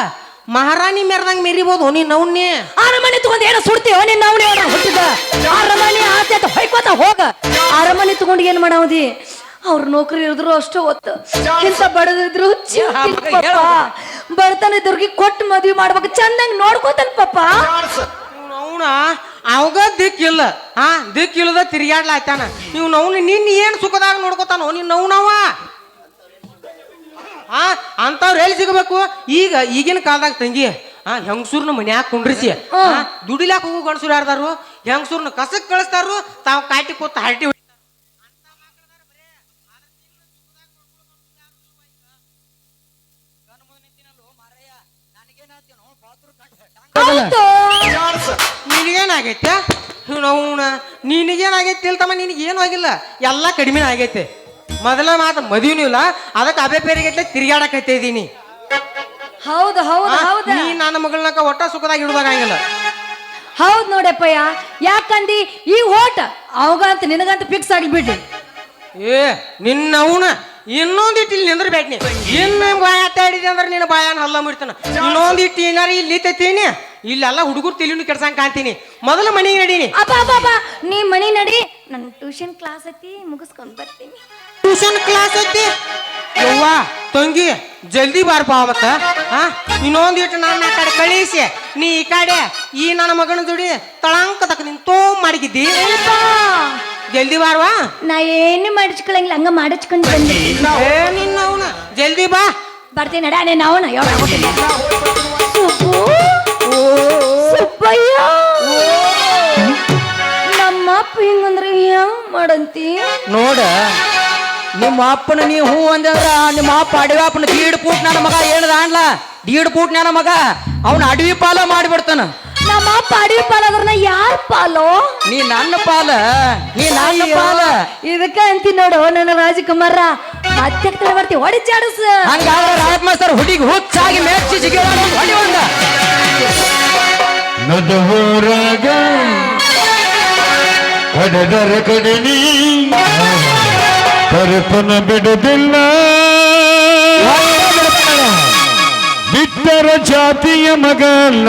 ಮಹಾರಾಣಿ ಮೆರೆದಂಗ ಮೆರಿಬೋದು. ನಿನ್ನವನ್ನೇ ಅರಮನೆ ತಗೊಂಡು ಏನೋ ಸುಡ್ತೀವ ನಿನ್ನವನೇ ಹುಟ್ಟಿದ ಅರಮನೆ ಆತ ಹೊಯ್ಕೋತ ಹೋಗ. ಅರಮನೆ ತಗೊಂಡು ಏನ್ ಮಾಡಾವದಿ? ಅವ್ರ ನೌಕರಿ ಇರಿದ್ರು ಅಷ್ಟೇ ಹೊತ್ತು, ಇಂತ ಬಡದಿದ್ರು ಬಡತನ ಇದ್ರಿಗೆ ಕೊಟ್ಟು ಮದ್ವಿ ಮಾಡ್ಬೇಕು, ಚಂದಂಗ್ ನೋಡ್ಕೋತಾನ ಪಪ್ಪ. ಅವನ ಅವಾಗ ದಿಕ್ಕಿಲ್ಲ, ದಿಕ್ಕಿಲ್ಲದ ತಿರ್ಗಾಡ್ಲಾಯ್ತಾನ. ನೀವು ನವ್ನ ನಿನ್ನ ಏನ್ ಸುಖದಾಗ ನೋಡ್ಕೋತಾನೋ ನಿನ್ನವನವ. ಅಂತವ್ರು ಎಲ್ಲಿ ಸಿಗಬೇಕು? ಈಗಿನ ಕಾಲದಾಗ ತಂಗಿ ಹೆಂಗಸೂರ್ನ ಮನ್ಯಾಗ ಕುಂಡ್ರಿಸಿ ದುಡಿಲಾಕ ಹೋಗು ಗಣಸೂರು ಯಾರ್ದಾರು ಹೆಂಗಸೂರ್ನ ಕಸಕ್ ಕಳಿಸ್ತಾರು, ತಾವು ಕಾಟಿ ಕೂತ ಹರಟಿ. ನಿನಗೇನಾಗೈತೆ? ನಿನಗೇನಾಗೈತಿ ಇಲ್ತಮ್ಮ? ನಿನಗೇನು ಆಗಿಲ್ಲ, ಎಲ್ಲ ಕಡಿಮೆ ಆಗೈತೆ. ಮೊದಲ ಮಾತು ಮದುವೆನೂ ಇಲ್ಲ, ಅದಕ್ಕೆ ಅಬೆ ಪೇರಿಗೈತೆ ತಿರ್ಗಾಡಕೈತೆ ಇದೀನಿ. ಹೌದು ಹೌದು ಹೌದು, ನೀ ನನ್ನ ಮಗಳನ್ನ ಒಟ್ಟ ಸುಖದಾಗ ಇಡುವಾಗಂಗಿಲ್ಲ. ಹೌದ್ ನೋಡಪ್ಪಯ್ಯ. ಯಾಕಂದಿ ಈ ಓಟ ಅವಾಗಂತ ನಿನಗಂತ ಫಿಕ್ಸ್ ಆಗ್ಲಿ ಬಿಡ್ಲಿ. ನಿನ್ನವನ ಇನ್ನೊಂದಿಟ್ಟು ಇಲ್ಲಿ ನಿಂದ್ರಬೇಡ್ನಿ. ಇನ್ನು ಬಾಯ ಆಟಾಡಿದೆ ಅಂದ್ರೆ ನಿನ್ನ ಬಾಯನ್ ಹಲ್ಲ ಮುಡ್ತಾನ. ಇನ್ನೊಂದಿಟ್ಟು ಏನಾರ ಇಲ್ಲಿ ನಿಂತೀನಿ, ಇಲ್ಲೆಲ್ಲ ಹುಡುಗರು ತಿಳಿನು ಕೆಡ್ಸಂಗ್ ಕಾಣ್ತೀನಿ. ಮೊದಲ ಮನೆಗೆ ನಡೀನಿ. ನೀ ಮನಿ ನಡಿ, ನನ್ ಟ್ಯೂಷನ್ ಕ್ಲಾಸ್ ಐತಿ, ಮುಗಿಸ್ಕೊಂಡ್ ಬರ್ತೀನಿ. ಟ್ಯೂಷನ್ ಕ್ಲಾಸ್ ಐತಿ? ಯವ್ವ ತಂಗಿ ಜಲ್ದಿ ಬಾರ್ಪ. ಮತ್ತ ಇನ್ನೊಂದಿಟ್ಟು ನಾನು ಆ ಕಡೆ ಕಳಿಸಿ, ನೀ ಈ ಕಡೆ ಈ ನನ್ನ ಮಗನ ಜೋಡಿ ತಳಂಕ ತಕ್ಕ ನಿನ್ ಮಾಡಿಗಿದ್ದಿ. ಜಲ್ದಿ ಬಾರ್ವಾ. ನಾ ಏನು ಮಾಡಿಸ್ಕೊಳಂಗಿಲ್ಲ, ಹಂಗ ಮಾಡಿಸ್ಕೊಂಡು ಬಂದಿ. ನಿನ್ನ ಅವನ ಜಲ್ದಿ ಬಾ. ಬರ್ತೀನಿ ನಡ. ನೀನು ಅವನ ಸುಬ್ಬಯ್ಯ, ನಮ್ಮ ಅಪ್ಪ ಹಿಂಗಂದ್ರೆ ಹೆಂಗ್ ಮಾಡಂತಿ ನೋಡ. ನಿಮ್ಮ ಅಪ್ಪನ ನೀ ಹೂ ಅಂದ್ರ ನಿಮ್ಮ ಅಪ್ಪ ಅಡವ್ಯಾಪನ ದೀಡ್ ಪೂಟ್ ನನ್ನ ಮಗ ಏನದ ಅನ್ಲ, ದೀಡ್ ಪೂಟ್ ನನ್ನ ಮಗ ಅವನ ಅಡವಿ ಪಾಲ ಮಾಡಿಬಿಡ್ತಾನ. ನಮ್ಮ ಅಪ್ಪ ಅಡವಿ ಪಾಲದ್ರ ಯಾರ ಪಾಲು? ನೀ ನನ್ನ ಪಾಲ, ನೀ ನನ್ನ ಪಾಲ. ಇದಕ್ಕ ಅಂತಿ ನೋಡು ನನ್ನ ರಾಜಕುಮಾರ. ಮತ್ತೆ ಬರ್ತಿ ಹೊಡಿ ಚಾಡಸ್. ಹಂಗಾದ್ರೆ ರಾಯಪ್ಪ ಮಾಸ್ತರ್ ಹುಡುಗಿ ಹುಚ್ಚಾಗಿ ಮೆಚ್ಚಿ ಜಿಗಿಯೋಣ ಹೊಡಿ ಒಂದ ನದೂರಾಗ ಕಡದರ ಕಡನಿ ಬರತನ ಬಿಡುವುದಿಲ್ಲ ಬಿಟ್ಟರ ಜಾತಿಯ ಮಗಲ್ಲ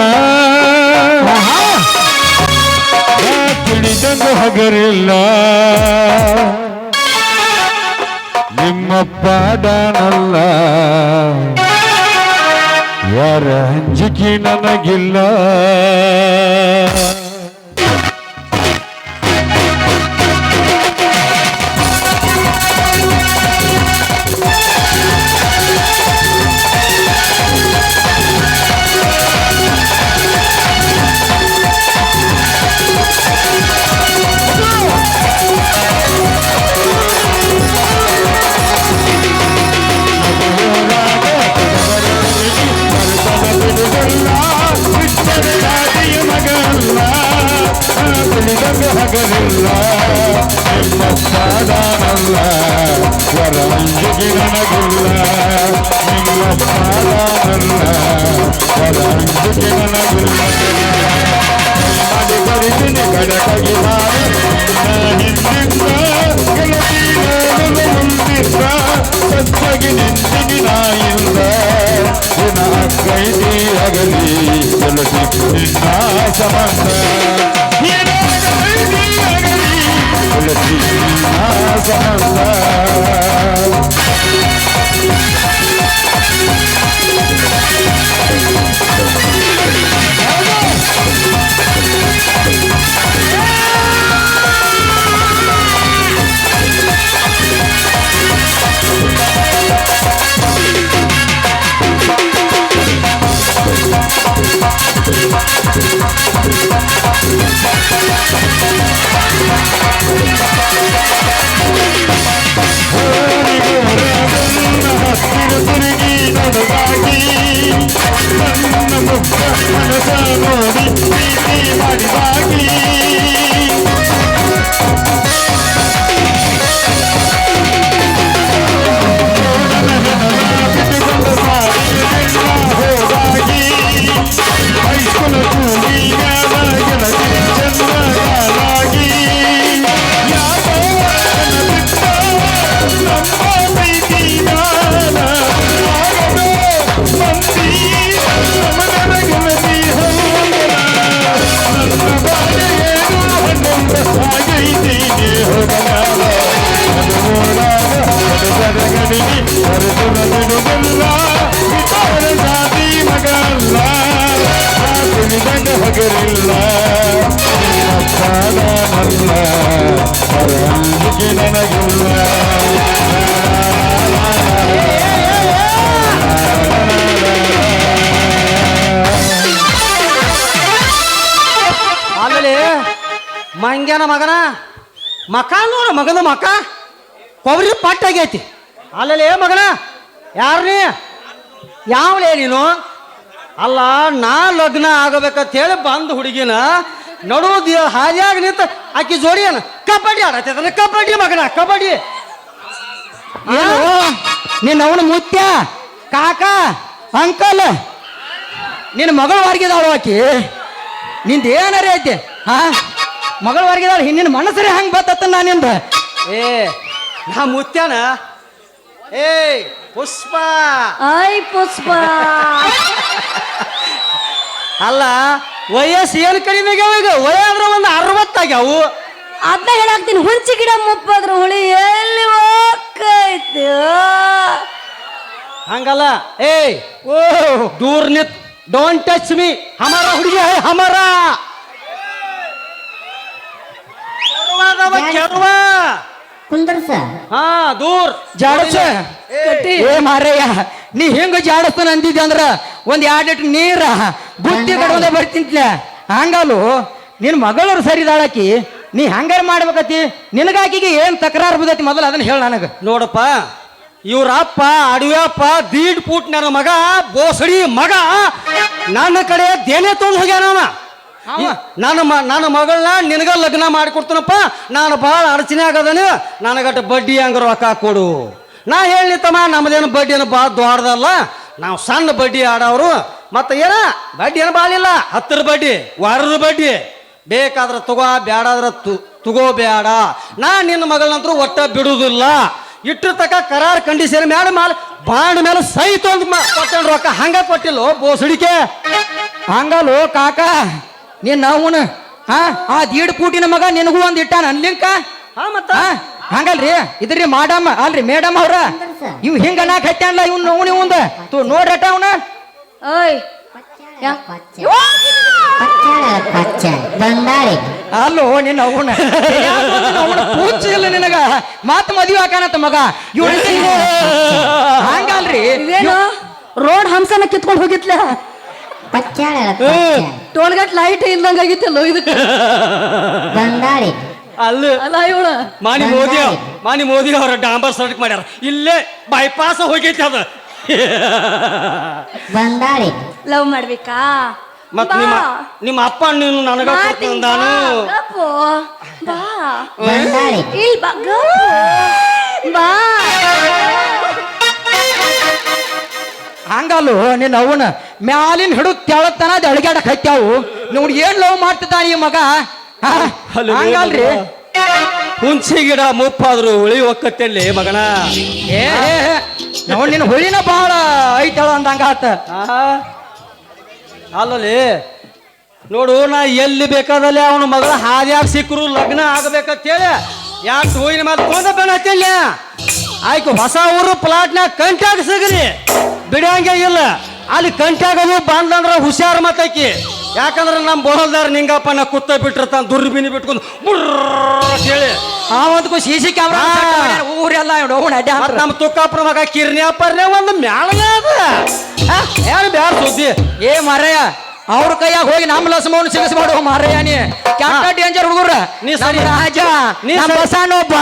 ತಿಳಿದಂದು ಹಗರಿಲ್ಲ ನಿಮ್ಮಪ್ಪ ದಾನಲ್ಲ ಯಾರ ಅಂಜಿಕೆ ನನಗಿಲ್ಲ ಹಗಲಿಲ್ಲ ನಿಮ್ಮಪ್ಪಾದಾನಲ್ಲ ವರಂಜಿಗೆ ನನಗಿಲ್ಲ ನಿಮ್ಮಪ್ಪಾದಾನಲ್ಲ ವರಂಜಿಗೆ ನನಗಿಲ್ಲ ಬರಿತೀನಿ ಗಡಕಗಿ ಹಿಂದಿದ್ದ ಗೆಳತಿ ನೋಡಲು ಮುಂದಿದ್ದ ಸಜ್ಜಗಿ ನಿಂತಿನಿ ನಾಯಿಲ್ಲ ದಿನ ಕೈದಿ ಆಗಲಿ ಗೆಳತಿ ನಿನ್ನ ಸಂಬಂಧ ಸಂಬಂಧ ತಿರುಗಿ ನಡುವಾಗಿ ನನ್ನ ಮುಖ ಮನಸ ನೋಡಿ ಪ್ರೀತಿ ಮಾಡಿದಾಗಿ ಬಿಟ್ಟುಕೊಂಡು ಹೋದಾಗಿ ಹೈಸ್ಕೂಲ್ ಕೂಲಿಯಾದ ಗೆಳತಿ ಚಂದವಾಗಿ ಯಾಕೋ ಬಿಟ್ಟ ನಮ್ಮ ಪ್ರೀತಿ ಮಗಲ್ಲ ಹಗರಿಲ್ಲ ಸಾಧಾನಲ್ಲ ನನಗಿಲ್ಲ ಆಮೇಲೆ ಮಂಗ್ಯನ ಮಗನ ಮಕ ನೋಡ ಮಗನ ಮಕ ಕೊಬ್ಬರಿ ಪಟ್ಟಾಗೈತಿ ಅಲ್ಲಲೇ ಮಗನ ಯಾರನೇ ಯಾವಲೇ ನೀನು ಅಲ್ಲ ನಾ ಲಗ್ನ ಆಗಬೇಕಂತ ಹೇಳಿ ಬಂದು ಹುಡುಗಿನ ನಡುವುದು ಹಾದಿಯಾಗಿ ನಿಂತ ಆಕಿ ಜೋಡಿಯನ ಕಬಡ್ಡಿ ಆಡತ್ತದ ಕಬಡ್ಡಿ ಮಗನ ಕಬಡ್ಡಿ ನಿನ್ನ ಅವನ ಮುತ್ಯ ಕಾಕ ಅಂಕಲ್ ನಿನ್ನ ಮಗಳ ವರ್ಗಿದಾಳು ಆಕಿ ನಿಂದ ಏನಾರ ಐತಿ ಹಾ ಮಗಳ ವರ್ಗಿದಾಳು ನಿನ್ನ ಮನಸ್ಸರಿ ಹಂಗೆ ಬತ್ತ ನಾನಿಂದ ಏ ನಾ ಮುತ್ಯಾನ ಏ ಪುಷ್ಪ ಐ ಪುಷ್ಪ ಅಲ್ಲ ವಯಸ್ಸು ಏನು ಕಡಿಮೆ ಆಗ್ಯಾವ ಈಗ ವಯಾದ್ರ ಒಂದು 60 ಆಗ್ಯಾವು ಅದನ್ನ ಹೇಳಾಕ್ತೀನಿ ಹುಂಚಿ ಗಿಡ ಮುಪ್ಪಾದ್ರ ಹುಳಿ ಎಲ್ಲಿ ಹೋಗ್ತೈತಿ ಹಂಗಲ್ಲ ಏಯ್ ಓ ದೂರ್ ನಿತ್ ಡೋಂಟ್ ಟಚ್ ಮೀ ಹಮಾರ ಹುಡುಗಿ ಹೈ ಹಮಾರ ಕೆರವ ಕುಂದರ್ಸ ಹಾ ದೂರ್ ಜಾಡಸ ಏ ಮಾರಯ್ಯ ನೀ ಹೆಂಗ ಜಾಡಸ್ತಾನ ಅಂದಿದ್ದೆ ಅಂದ್ರ ಒಂದ್ 2 ಲೀಟರ್ ನೀರ ಬುತ್ತಿ ಕಡೋದೇ ಬರ್ತಿಂತ್ಲೆ ಹಂಗಲು ನಿನ್ ಮಗಳವ್ರು ಸರಿದಾಳಕಿ ನೀ ಹಂಗಾರ ಮಾಡ್ಬೇಕತಿ ನಿನಗಾಕಿಗೆ ಏನ್ ತಕರಾರು ಬದೈತಿ ಮೊದಲು ಅದನ್ನ ಹೇಳ ನನಗ ನೋಡಪ್ಪ ಇವ್ರ ಅಪ್ಪ ಅಡವ್ಯಪ್ಪ ದೀಡ್ ಪೂಟ್ ನನ್ನ ಮಗ ಬೋಸಡಿ ಮಗ ನನ್ನ ಕಡೆ ದೇನೆ ತೊಗೊಂಡು ಹೋಗ್ಯಾನವ ನನ್ನ ಮಗಳನ್ನ ನಿನಗ ಲಗ್ನ ಮಾಡಿಕೊಡ್ತೀನಪ್ಪ ನಾನು ಭಾಳ ಅಡಚಣೆ ಆಗದನ ನನಗಟ್ಟು ಬಡ್ಡಿ ಹಂಗ ರೊಕ್ಕ ಕೊಡು ನಾ ಹೇಳಿತಮ್ಮ ನಮ್ದೇನು ಬಡ್ಡಿ ಏನು ಭಾಳ ದೊಡ್ಡದಲ್ಲ ನಾವು ಸಣ್ಣ ಬಡ್ಡಿ ಆಡೋರು ಮತ್ತೆ ಏನ ಬಡ್ಡಿ ಏನು ಬಾಳಿಲ್ಲ 10 ಬಡ್ಡಿ ವಾರದ ಬಡ್ಡಿ ಬೇಕಾದ್ರೆ ತಗೋ ಬ್ಯಾಡಾದ್ರೆ ತಗೋ ಬೇಡ ನಾ ನಿನ್ನ ಮಗಳನ್ನಂತರೂ ಒಟ್ಟ ಬಿಡುವುದಿಲ್ಲ ಇಟ್ರ ತಕ ಕರಾರ್ ಕಂಡೀಷನ್ ಮ್ಯಾಲ ಬಾಂಡ್ ಮೇಲೆ ಸೈ ತೊಂದ್ ಕೊಟ್ಟೇನ್ ರೊಕ್ಕ ಹಂಗ ಕೊಟ್ಟಿಲ್ಲ ಬೋಸಡಿಕೆ. ಹಂಗಲ್ಲೋ ಕಾಕ ನೀನ್ ಅವನು ಹಾ ಆ ದೀಡ್ ಕೂಟಿನ ಮಗ ನಿನಗೂ ಒಂದ್ ಇಟ್ಟಾನ ಅನ್ಲಿಂಕ. ಮತ್ತ ಹಂಗಲ್ರಿ ಇದ್ರಿ ಮಾಡಮ್ಮ ಅಲ್ರಿ ಮೇಡಮ್ ಅವ್ರ ಇವ್ ಹಿಂಗ ನಾಕ್ ಹತ್ಯಾನ್ಲ ಇವ್ ನೋವು ಇವಂದ ನೋಡ್ರಟ ಅವನ. ಓಯ್ ಅಲ್ಲೋ ನಿನ್ನ ಅವನ ಪೂಚ ಇಲ್ಲ ನಿನಗ ಮತ್ ಮದ್ವಿ ಹಾಕಾನತ್ತ ಮಗ ಇವ್ ಹಂಗಲ್ರಿ ಇದೇನು ರೋಡ್ ಹಂಸನ ಕಿತ್ಕೊಂಡು ಹೋಗಿತ್ಲ ಟೋಲ್ಗಟ್ ಲೈಟ್ ಇಲ್ದಂಗ ಆಗಿತ್ತಲ್ಲೋ ಇದಕ್ಕೆ ಅಲ್ಲ ಅಲ್ಲ ಇವಳ ಮಾನಿ ಮೋದಿ ಅವರ ಡಾಂಬರ್ ಸಡಕ್ ಮಾಡ್ಯಾರ ಇಲ್ಲೇ ಬೈಪಾಸ್ ಹೋಗೈತಿ ಅದ. ಲವ್ ಮಾಡ್ಬೇಕಾ ಮತ್ ನಿಮ್ಮ ಅಪ್ಪ ನೀನು ನನಗ ಕೊಡ್ತಾನು ಗಪ್ಪು ಬಾ ಇಲ್ ಬಾ ಗಪ್ಪು ಬಾ. ಹಂಗಲ್ಲೋ ನಿನ್ನ ಅವನ ಮ್ಯಾಲಿನ ಹಿಡು ತೆಳತನ ಅಳಗ್ಯಾಡಕ್ ಹತ್ಯಾವು ನೋಡಿ ಏನ್ ಲವ್ ಮಾಡ್ತಿದ್ದ ಈ ಮಗ. ಹಂಗಲ್ರಿ ಹುಣಸಿ ಗಿಡ ಮುಪ್ಪಾದ್ರು ಉಳಿ ಒಕ್ಕತ್ತಲ್ಲಿ ಮಗನ. ನೋಡ್ ನಿನ್ನ ಹುಳಿನ ಬಾಳ ಐತಳ ಅಂದಂಗ ಆತ. ಅಲ್ಲಲ್ಲಿ ನೋಡು ನಾ ಎಲ್ಲಿ ಬೇಕಾದಲ್ಲಿ ಅವನ ಮಗಳ ಹಾದ್ಯಾಗ ಸಿಕ್ಕರು ಲಗ್ನ ಆಗಬೇಕಂತೇಳಿ ಯಾಕೆ ಹೂವಿನ ಮಾತು ತೊಂದ ಬೇಡತ್ತೇಳಿ ಆಯ್ತು ಹೊಸ ಊರು ಪ್ಲಾಟ್ನಾಗ ಕಂಟ್ಯಾಗ ಸಿಗ್ರಿ ಬಿಡಂಗೆ ಇಲ್ಲ ಅಲ್ಲಿ ಕಂಟ್ಯಾಗದು ಬಂದಂದ್ರ ಹುಷಾರ್ ಮತ್ತಕಿ. ಯಾಕಂದ್ರೆ ನಮ್ಮ ಬೋಲ್ದಾರ ನಿಂಗಪ್ಪನ ಕುತ್ತ ಬಿಟ್ಟಿರ್ತಾನ ದುರ್ಬಿನಿ ಬಿಟ್ಕೊಂಡು ಹೇಳಿ ಅವಂತಕ್ಕೂ ಸಿ ಕ್ಯಾಮ್ರಾ ಊರೆಲ್ಲ ನಮ್ಮ ತುಕ್ಕಪ್ಪನ ಮಗ ಕಿರ್ನಿಯಪ್ಪರ್ನೇ ಒಂದು ಮ್ಯಾಳನೇ ಅದ ಏನು ಬ್ಯಾರ ಸುದ್ದಿ. ಏ ಮಾರಯ್ಯ ಅವ್ರ ಕೈಯಾಗ ಹೋಗಿ ನಮ್ಮ ಲಸಮವನ್ನು ಸಿಗಿಸ್ಮಾಡು ಮಾರಯ್ಯ ನೀ ಕೆಟ್ಟ ಡೇಂಜರ್ ಹುಡುಗರ ನೀ ಸರಿ ರಾಜ ಬಸಾನೊಬ್ಬ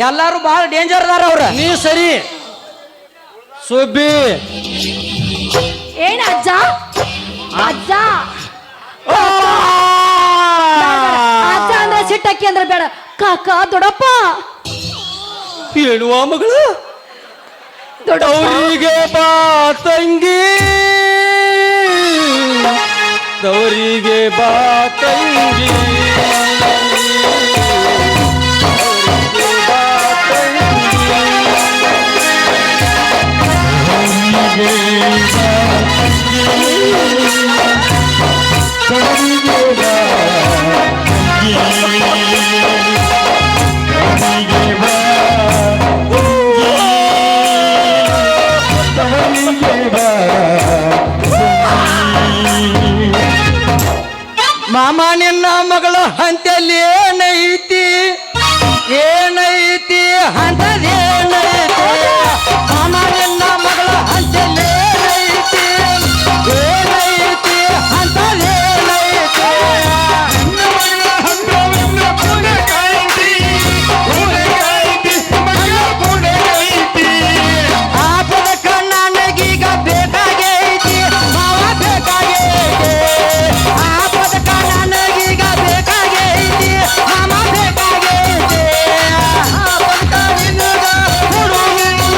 ಎಲ್ಲಾರು ಬಾಳ ಡೇಂಜರ್ ಅದಾರ ಅವ್ರ. ನೀ ಸರಿ ಸುಬ್ಬಿ ಏನ ಅಜ್ಜ ಅಜ್ಜ ಅಜ್ಜ ಅಂದ್ರೆ ಸಿಟ್ಟಕ್ಕಿ ಅಂದ್ರೆ ಬೇಡ ಕಾಕ ದೊಡ್ಡಪ್ಪ ಹೇಳುವ ಮಗಳು ದೌರಿಗೆ ಬಾ ತಂಗಿ ದೌರಿಗೆ ಬಾ ತಂಗಿ ಮಾಮ ನಿನ್ನ ಮಗಳು ಅಂತಲ್ಲಿ ಏನೈತಿ ಏನೈತಿ ಅಂತದೇನೈತಿ ಮಾಮ ನಿನ್ನ ಮಗಳ ಅಂತಲ್ಲಿ ಏನೈತಿ ಏನೈತಿ ಅಂತದೇನೈತಿ ಆಪದ ಕಣ್ಣ ನನಗೀಗ ಬೇಕಾಗೈತಿ ಮಾವ ಬೇಕಾಗೈತಿ ಆಪದ ಕಣ್ಣ ನನಗೀಗ ಬೇಕಾಗೈತಿ ಮಾಮ ಬೇಕಾಗೈತಿ ಆಪದ ಕಣ್ಣಿನಗ ಕೊಡುವುದಿಲ್ಲ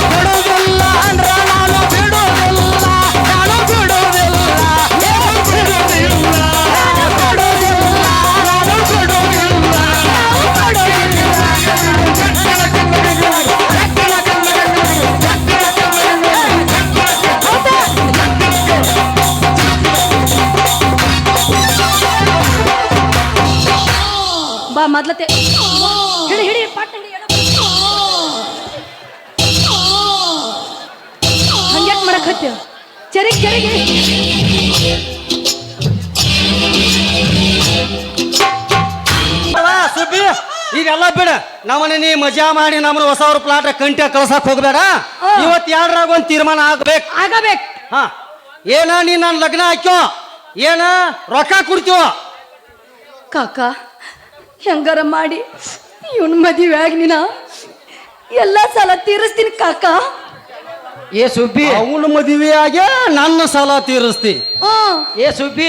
ಕೊಡುವುದಿಲ್ಲ ಅಂದ್ರ ನಾನು ಬಿಡುವುದಿಲ್ಲ ನಾನು ಬಿಡುವುದಿಲ್ಲ ನಾನು ಬಿಡುವುದಿಲ್ಲ ನಾನು ಕೊಡುವುದಿಲ್ಲ ನಾನು ಬಿಡುವುದಿಲ್ಲ ಬಾ ಮೊದ್ಲತೆ ಹಿಡಿ ಹಿಡಿ ಪಾಟ್ ಹಿಡಿ ಹಂಗ್ಯಾಕ್ ಮಾಡಕ್ ಹತ್ತಿ ಚರಿಗೆ ಚರಿಗೆ ಸುಬ್ಬಿ ಈಗೆಲ್ಲ ಬಿಡ ನಮ್ಮನೆ ನೀ ಮಜಾ ಮಾಡಿ ನಮ್ಮನ್ನ ಹೊಸ ಅವ್ರ ಪ್ಲಾಟ್ ಕಂಟ್ಯಾಗ ಕಳ್ಸಕ್ ಹೋಗ್ಬೇಡ. ಇವತ್ತು ಎರಡರಾಗ ಒಂದು ತೀರ್ಮಾನ ಆಗ್ಬೇಕು. ಆಗಬೇಕು ಹಾ ಏನ ನೀ ನನ್ನ ಲಗ್ನ ಹಾಕ್ಯೋ ಏನ ರೊಕ್ಕ ಕೊಡ್ತೀವ ಕಾಕ ಹೆಂಗಾರ ಮಾಡಿ ಇವನ್ ಮದುವೆ ಆಗಿ ನೀನ ಎಲ್ಲ ಸಾಲ ತೀರಿಸ್ತೀನಿ ಕಾಕ. ಏ ಸುಬ್ಬಿ ಅವನ ಮದುವೆ ಆಗಿ ನನ್ನ ಸಾಲ ತೀರಿಸ್ತಿ. ಏ ಸುಬ್ಬಿ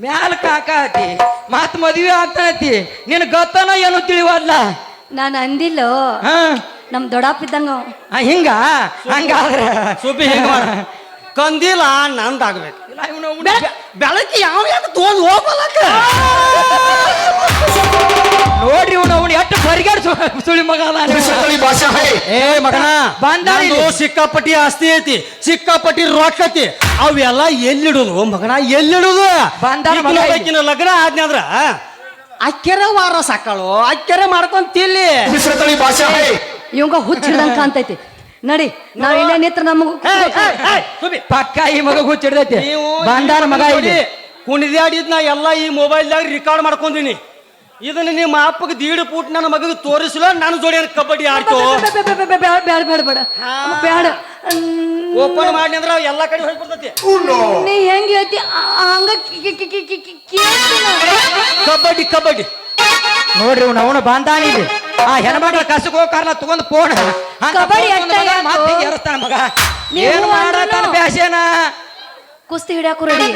ಮ್ಯಾಲ ಕಾಕತಿ ಮತ್ ಮದ್ವೆ ಆಗ್ತಾತಿ ನಿನ್ ಗೊತ್ತನ ಏನು ತಿಳಿವಲ್ಲ. ನಾನು ಅಂದಿಲ್ಲೋ ಹಾ ನಮ್ ದೊಡ್ಡಪ್ಪ ಇದ್ದಂಗ ಅವ. ಹಿಂಗ ಹಂಗಾದ್ರ ಸುಬ್ಬಿ ಹಿಂಗ ಮಾಡ ಕಂದಿಲ್ಲ ನಂದಾಗ್ಬೇಕು. ಬೆಳಗ್ಗೆ ಯಾವ ಯಾಕೆ ತಗೊಂಡ್ ಹೋಗಲಕ್ಕ ನೋಡ್ರಿ ಅವ್ನು ಎಷ್ಟು ಪರಿಗಾಡ್ಸು ಸುಳಿ ಮಗ ಅದ ನೀವು. मिश्रतळी भाषा आहे ಏ ಮಗನ ಬಂದಾರಿ ನಂದು ಸಿಕ್ಕಾಪಟ್ಟಿ ಆಸ್ತಿ ಐತಿ ಸಿಕ್ಕಾಪಟ್ಟಿ ರೊಕ್ಕ ಐತಿ ಅವೆಲ್ಲ ಎಲ್ಲಿಡುದು ಮಗನ ಎಲ್ಲಿಡುದು ಬಂದಾರ ಮಗ ಐತಿ. ಈಕಿನ ಲಗ್ನ ಆದ್ನಂದ್ರ ಅಕ್ಕೆರೆ ವಾರ ಸಾಕಾಳು ಅಕ್ಕೆರೆ ಮಾಡ್ಕೊಂತಿಲ್ಲಿ मिश्रतळी भाषा आहे ಇವಂಗ ಹುಚ್ಚ ಹಿಡ್ದಂಗ್ ಕಾಣ್ತೈತಿ ನಡಿ ನಾವ್ ಇಲ್ಲೇ ನಿತ್ರ ನಮಗ ಪಕ್ಕ ಈ ಮಗ ಹುಚ್ಚಿಡ್ದೈತಿ ಬಂದಾರ ಮಗ ಇಲ್ಲಿ ಕುಣಿದಾಡಿದ್ ನಾ ಎಲ್ಲ ಈ ಮೊಬೈಲ್ದಾಗ ರಿಕಾರ್ಡ್ ಮಾಡ್ಕೊಂದಿನಿ ಇದನ್ನ ನಿಮ್ಮ ಅಪ್ಪಗೆ ದೀಡ್ ಫೂಟ್ ನನ್ನ ಮಗಗೆ ತೋರಿಸಲ ನನ್ನ ಜೋಡಿ ಏನ್ ಕಬಡ್ಡಿ ಆಡ್ತು ಬೇಡ ಬೇಡ ಬೇಡ ಬೇಡ ಬೇಡ ಓಪನ್ ಮಾಡಿ ಅಂದ್ರೆ ಎಲ್ಲ ಕಡೆ ಹೋಗಿ ಬರ್ತೈತಿ ನೀ ಹೆಂಗ್ ಹೇಳ್ತಿ ಹಂಗ ಕಬಡ್ಡಿ ಕಬಡ್ಡಿ ನೋಡ್ರಿ ಅವ್ನು ಅವನು ಬಾಂಧಾನಿದೆ ಆ ಹೆಣ್ಮಕ್ಳ ಕಸಕ್ ಹೋಗ್ಕಾರಲ್ಲ ತಗೊಂಡ್ ಫೋನ್ ಕಬಡ್ಡಿ ಅಟ್ಟ ಯಾಕೋ? ಮತ್ತೆ ಏರಿಸ್ತಾನ ಮಗ ನೀವು ಏನ್ ಮಾಡತ್ತಾನ ಅಂದ್ರೂ. ಬ್ಯಾಸೇನ ಕುಸ್ತಿ ಹಿಡಿಯಾಕು ರೆಡಿ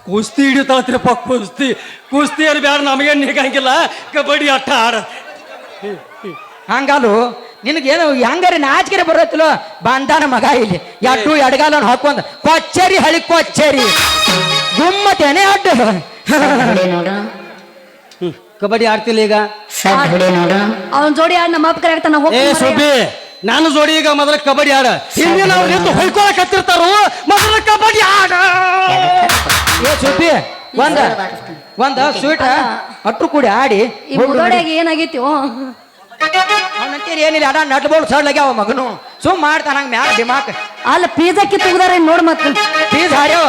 ಕುಸ್ತಿ ಹಿಡಿತಾಳ್ತಿರಪ್ಪ ಕುಸ್ತಿ ಕುಸ್ತಿ ಏನು ಬ್ಯಾಡ ನಮಗೇನು ನಿಗಂಗಿಲ್ಲ ಕಬಡ್ಡಿ ಆಟ ಆಡ ಹಂಗಲು ನಿನಗೇನು ಹೆಂಗಾರೆ ನಾಚಿಕೆರೆ ಬರತ್ತಿಲ್ಲ ಬಾಂಧಾನ ಮಗ ಇಲ್ಲಿ ಎಡಗಾಲನ್ ಹಾಕೊಂಡ್ ಕೊಚ್ಚೇರಿ ಹಳಿ ಕೊಚ್ಚೇರಿ ಗುಮ್ಮತೇನೆ ಅಡ್ಡ ಕಬಡ್ಡಿ ಆಡ್ತಿಲ್ಲ ಈಗ ಅವನ ಜೋಡಿ ಆಡ್ ನಮ್ಮ ಅಪ್ಪ ಕರೆಕ್ಟಾನ ಏ ಸುಬ್ಬಿ ನಾನು ಜೋಡಿ ಈಗ ಮೊದಲ ಕಬಡ್ಡಿ ಆಡ ಹಿಂದಿನ ಅವ್ರು ನಿಂತು ಹೊಯ್ಕೊಳಕ್ ಹತ್ತಿರ್ತಾರು ಮೊದಲ ಕಬಡ್ಡಿ ಆಡ ಏ ಸುಬ್ಬಿ ಒಂದ ಸ್ವೀಟ್ ಅಟ್ರು ಕೂಡಿ ಆಡಿ ಈ ಮುದೋಡಿಯಾಗ ಏನಾಗೈತಿ ಅವನಂತೀರಿ ಏನಿಲ್ಲ ಅಡ ನಟ್ ಬೋಲ್ಡ್ ಸಡ್ಲಾಗ್ಯಾವ ಮಗನು ಸುಮ್ ಮಾಡ್ತಾನ ಹಂಗ ಮ್ಯಾಲ ದಿಮಾಕ್ ಅಲ್ಲ ಪಿಜ್ಜಾ ಕಿತ್ತುದಾರ ನೋಡ್ ಮತ್ತ ಪ್ಲೀಸ್ ಹಾಡ್ಯಾವ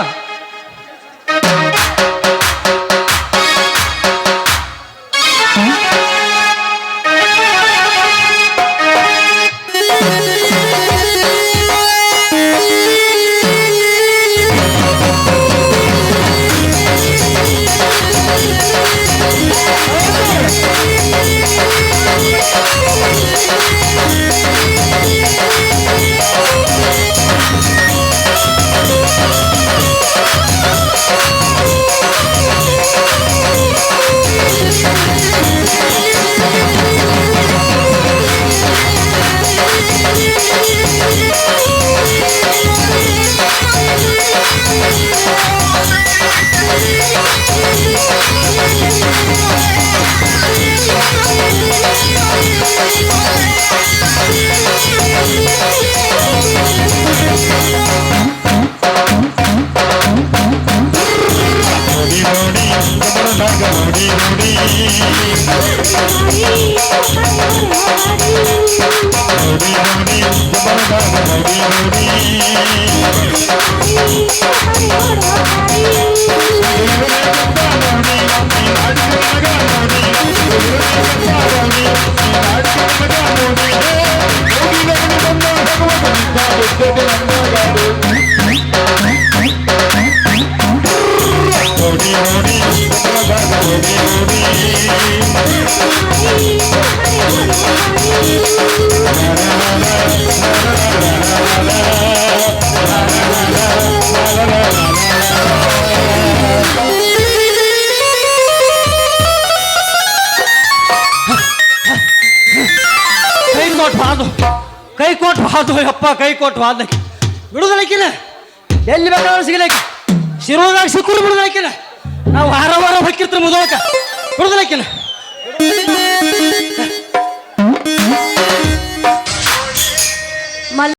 ಕೈ ಕೊಟ್ಟು ಬಾದು ಅಪ್ಪ ಕೈ ಕೊಟ್ಟು ಬಾದ ಬಿಡುದಲಕ್ಕಿನ ಎಲ್ಲಿ ಬೇಕಾದ್ರೂ ಸಿಗಲಕ್ಕೆ ಶಿರೋದಾಗ ಸಿಕ್ಕರು ಬಿಡುದಲಕ್ಕಿನ ನಾವು ವಾರ ಹೊಕ್ಕಿರ್ತೀವಿ ಮುದೋಕ ಬಿಡುದಲಕ್ಕಿನ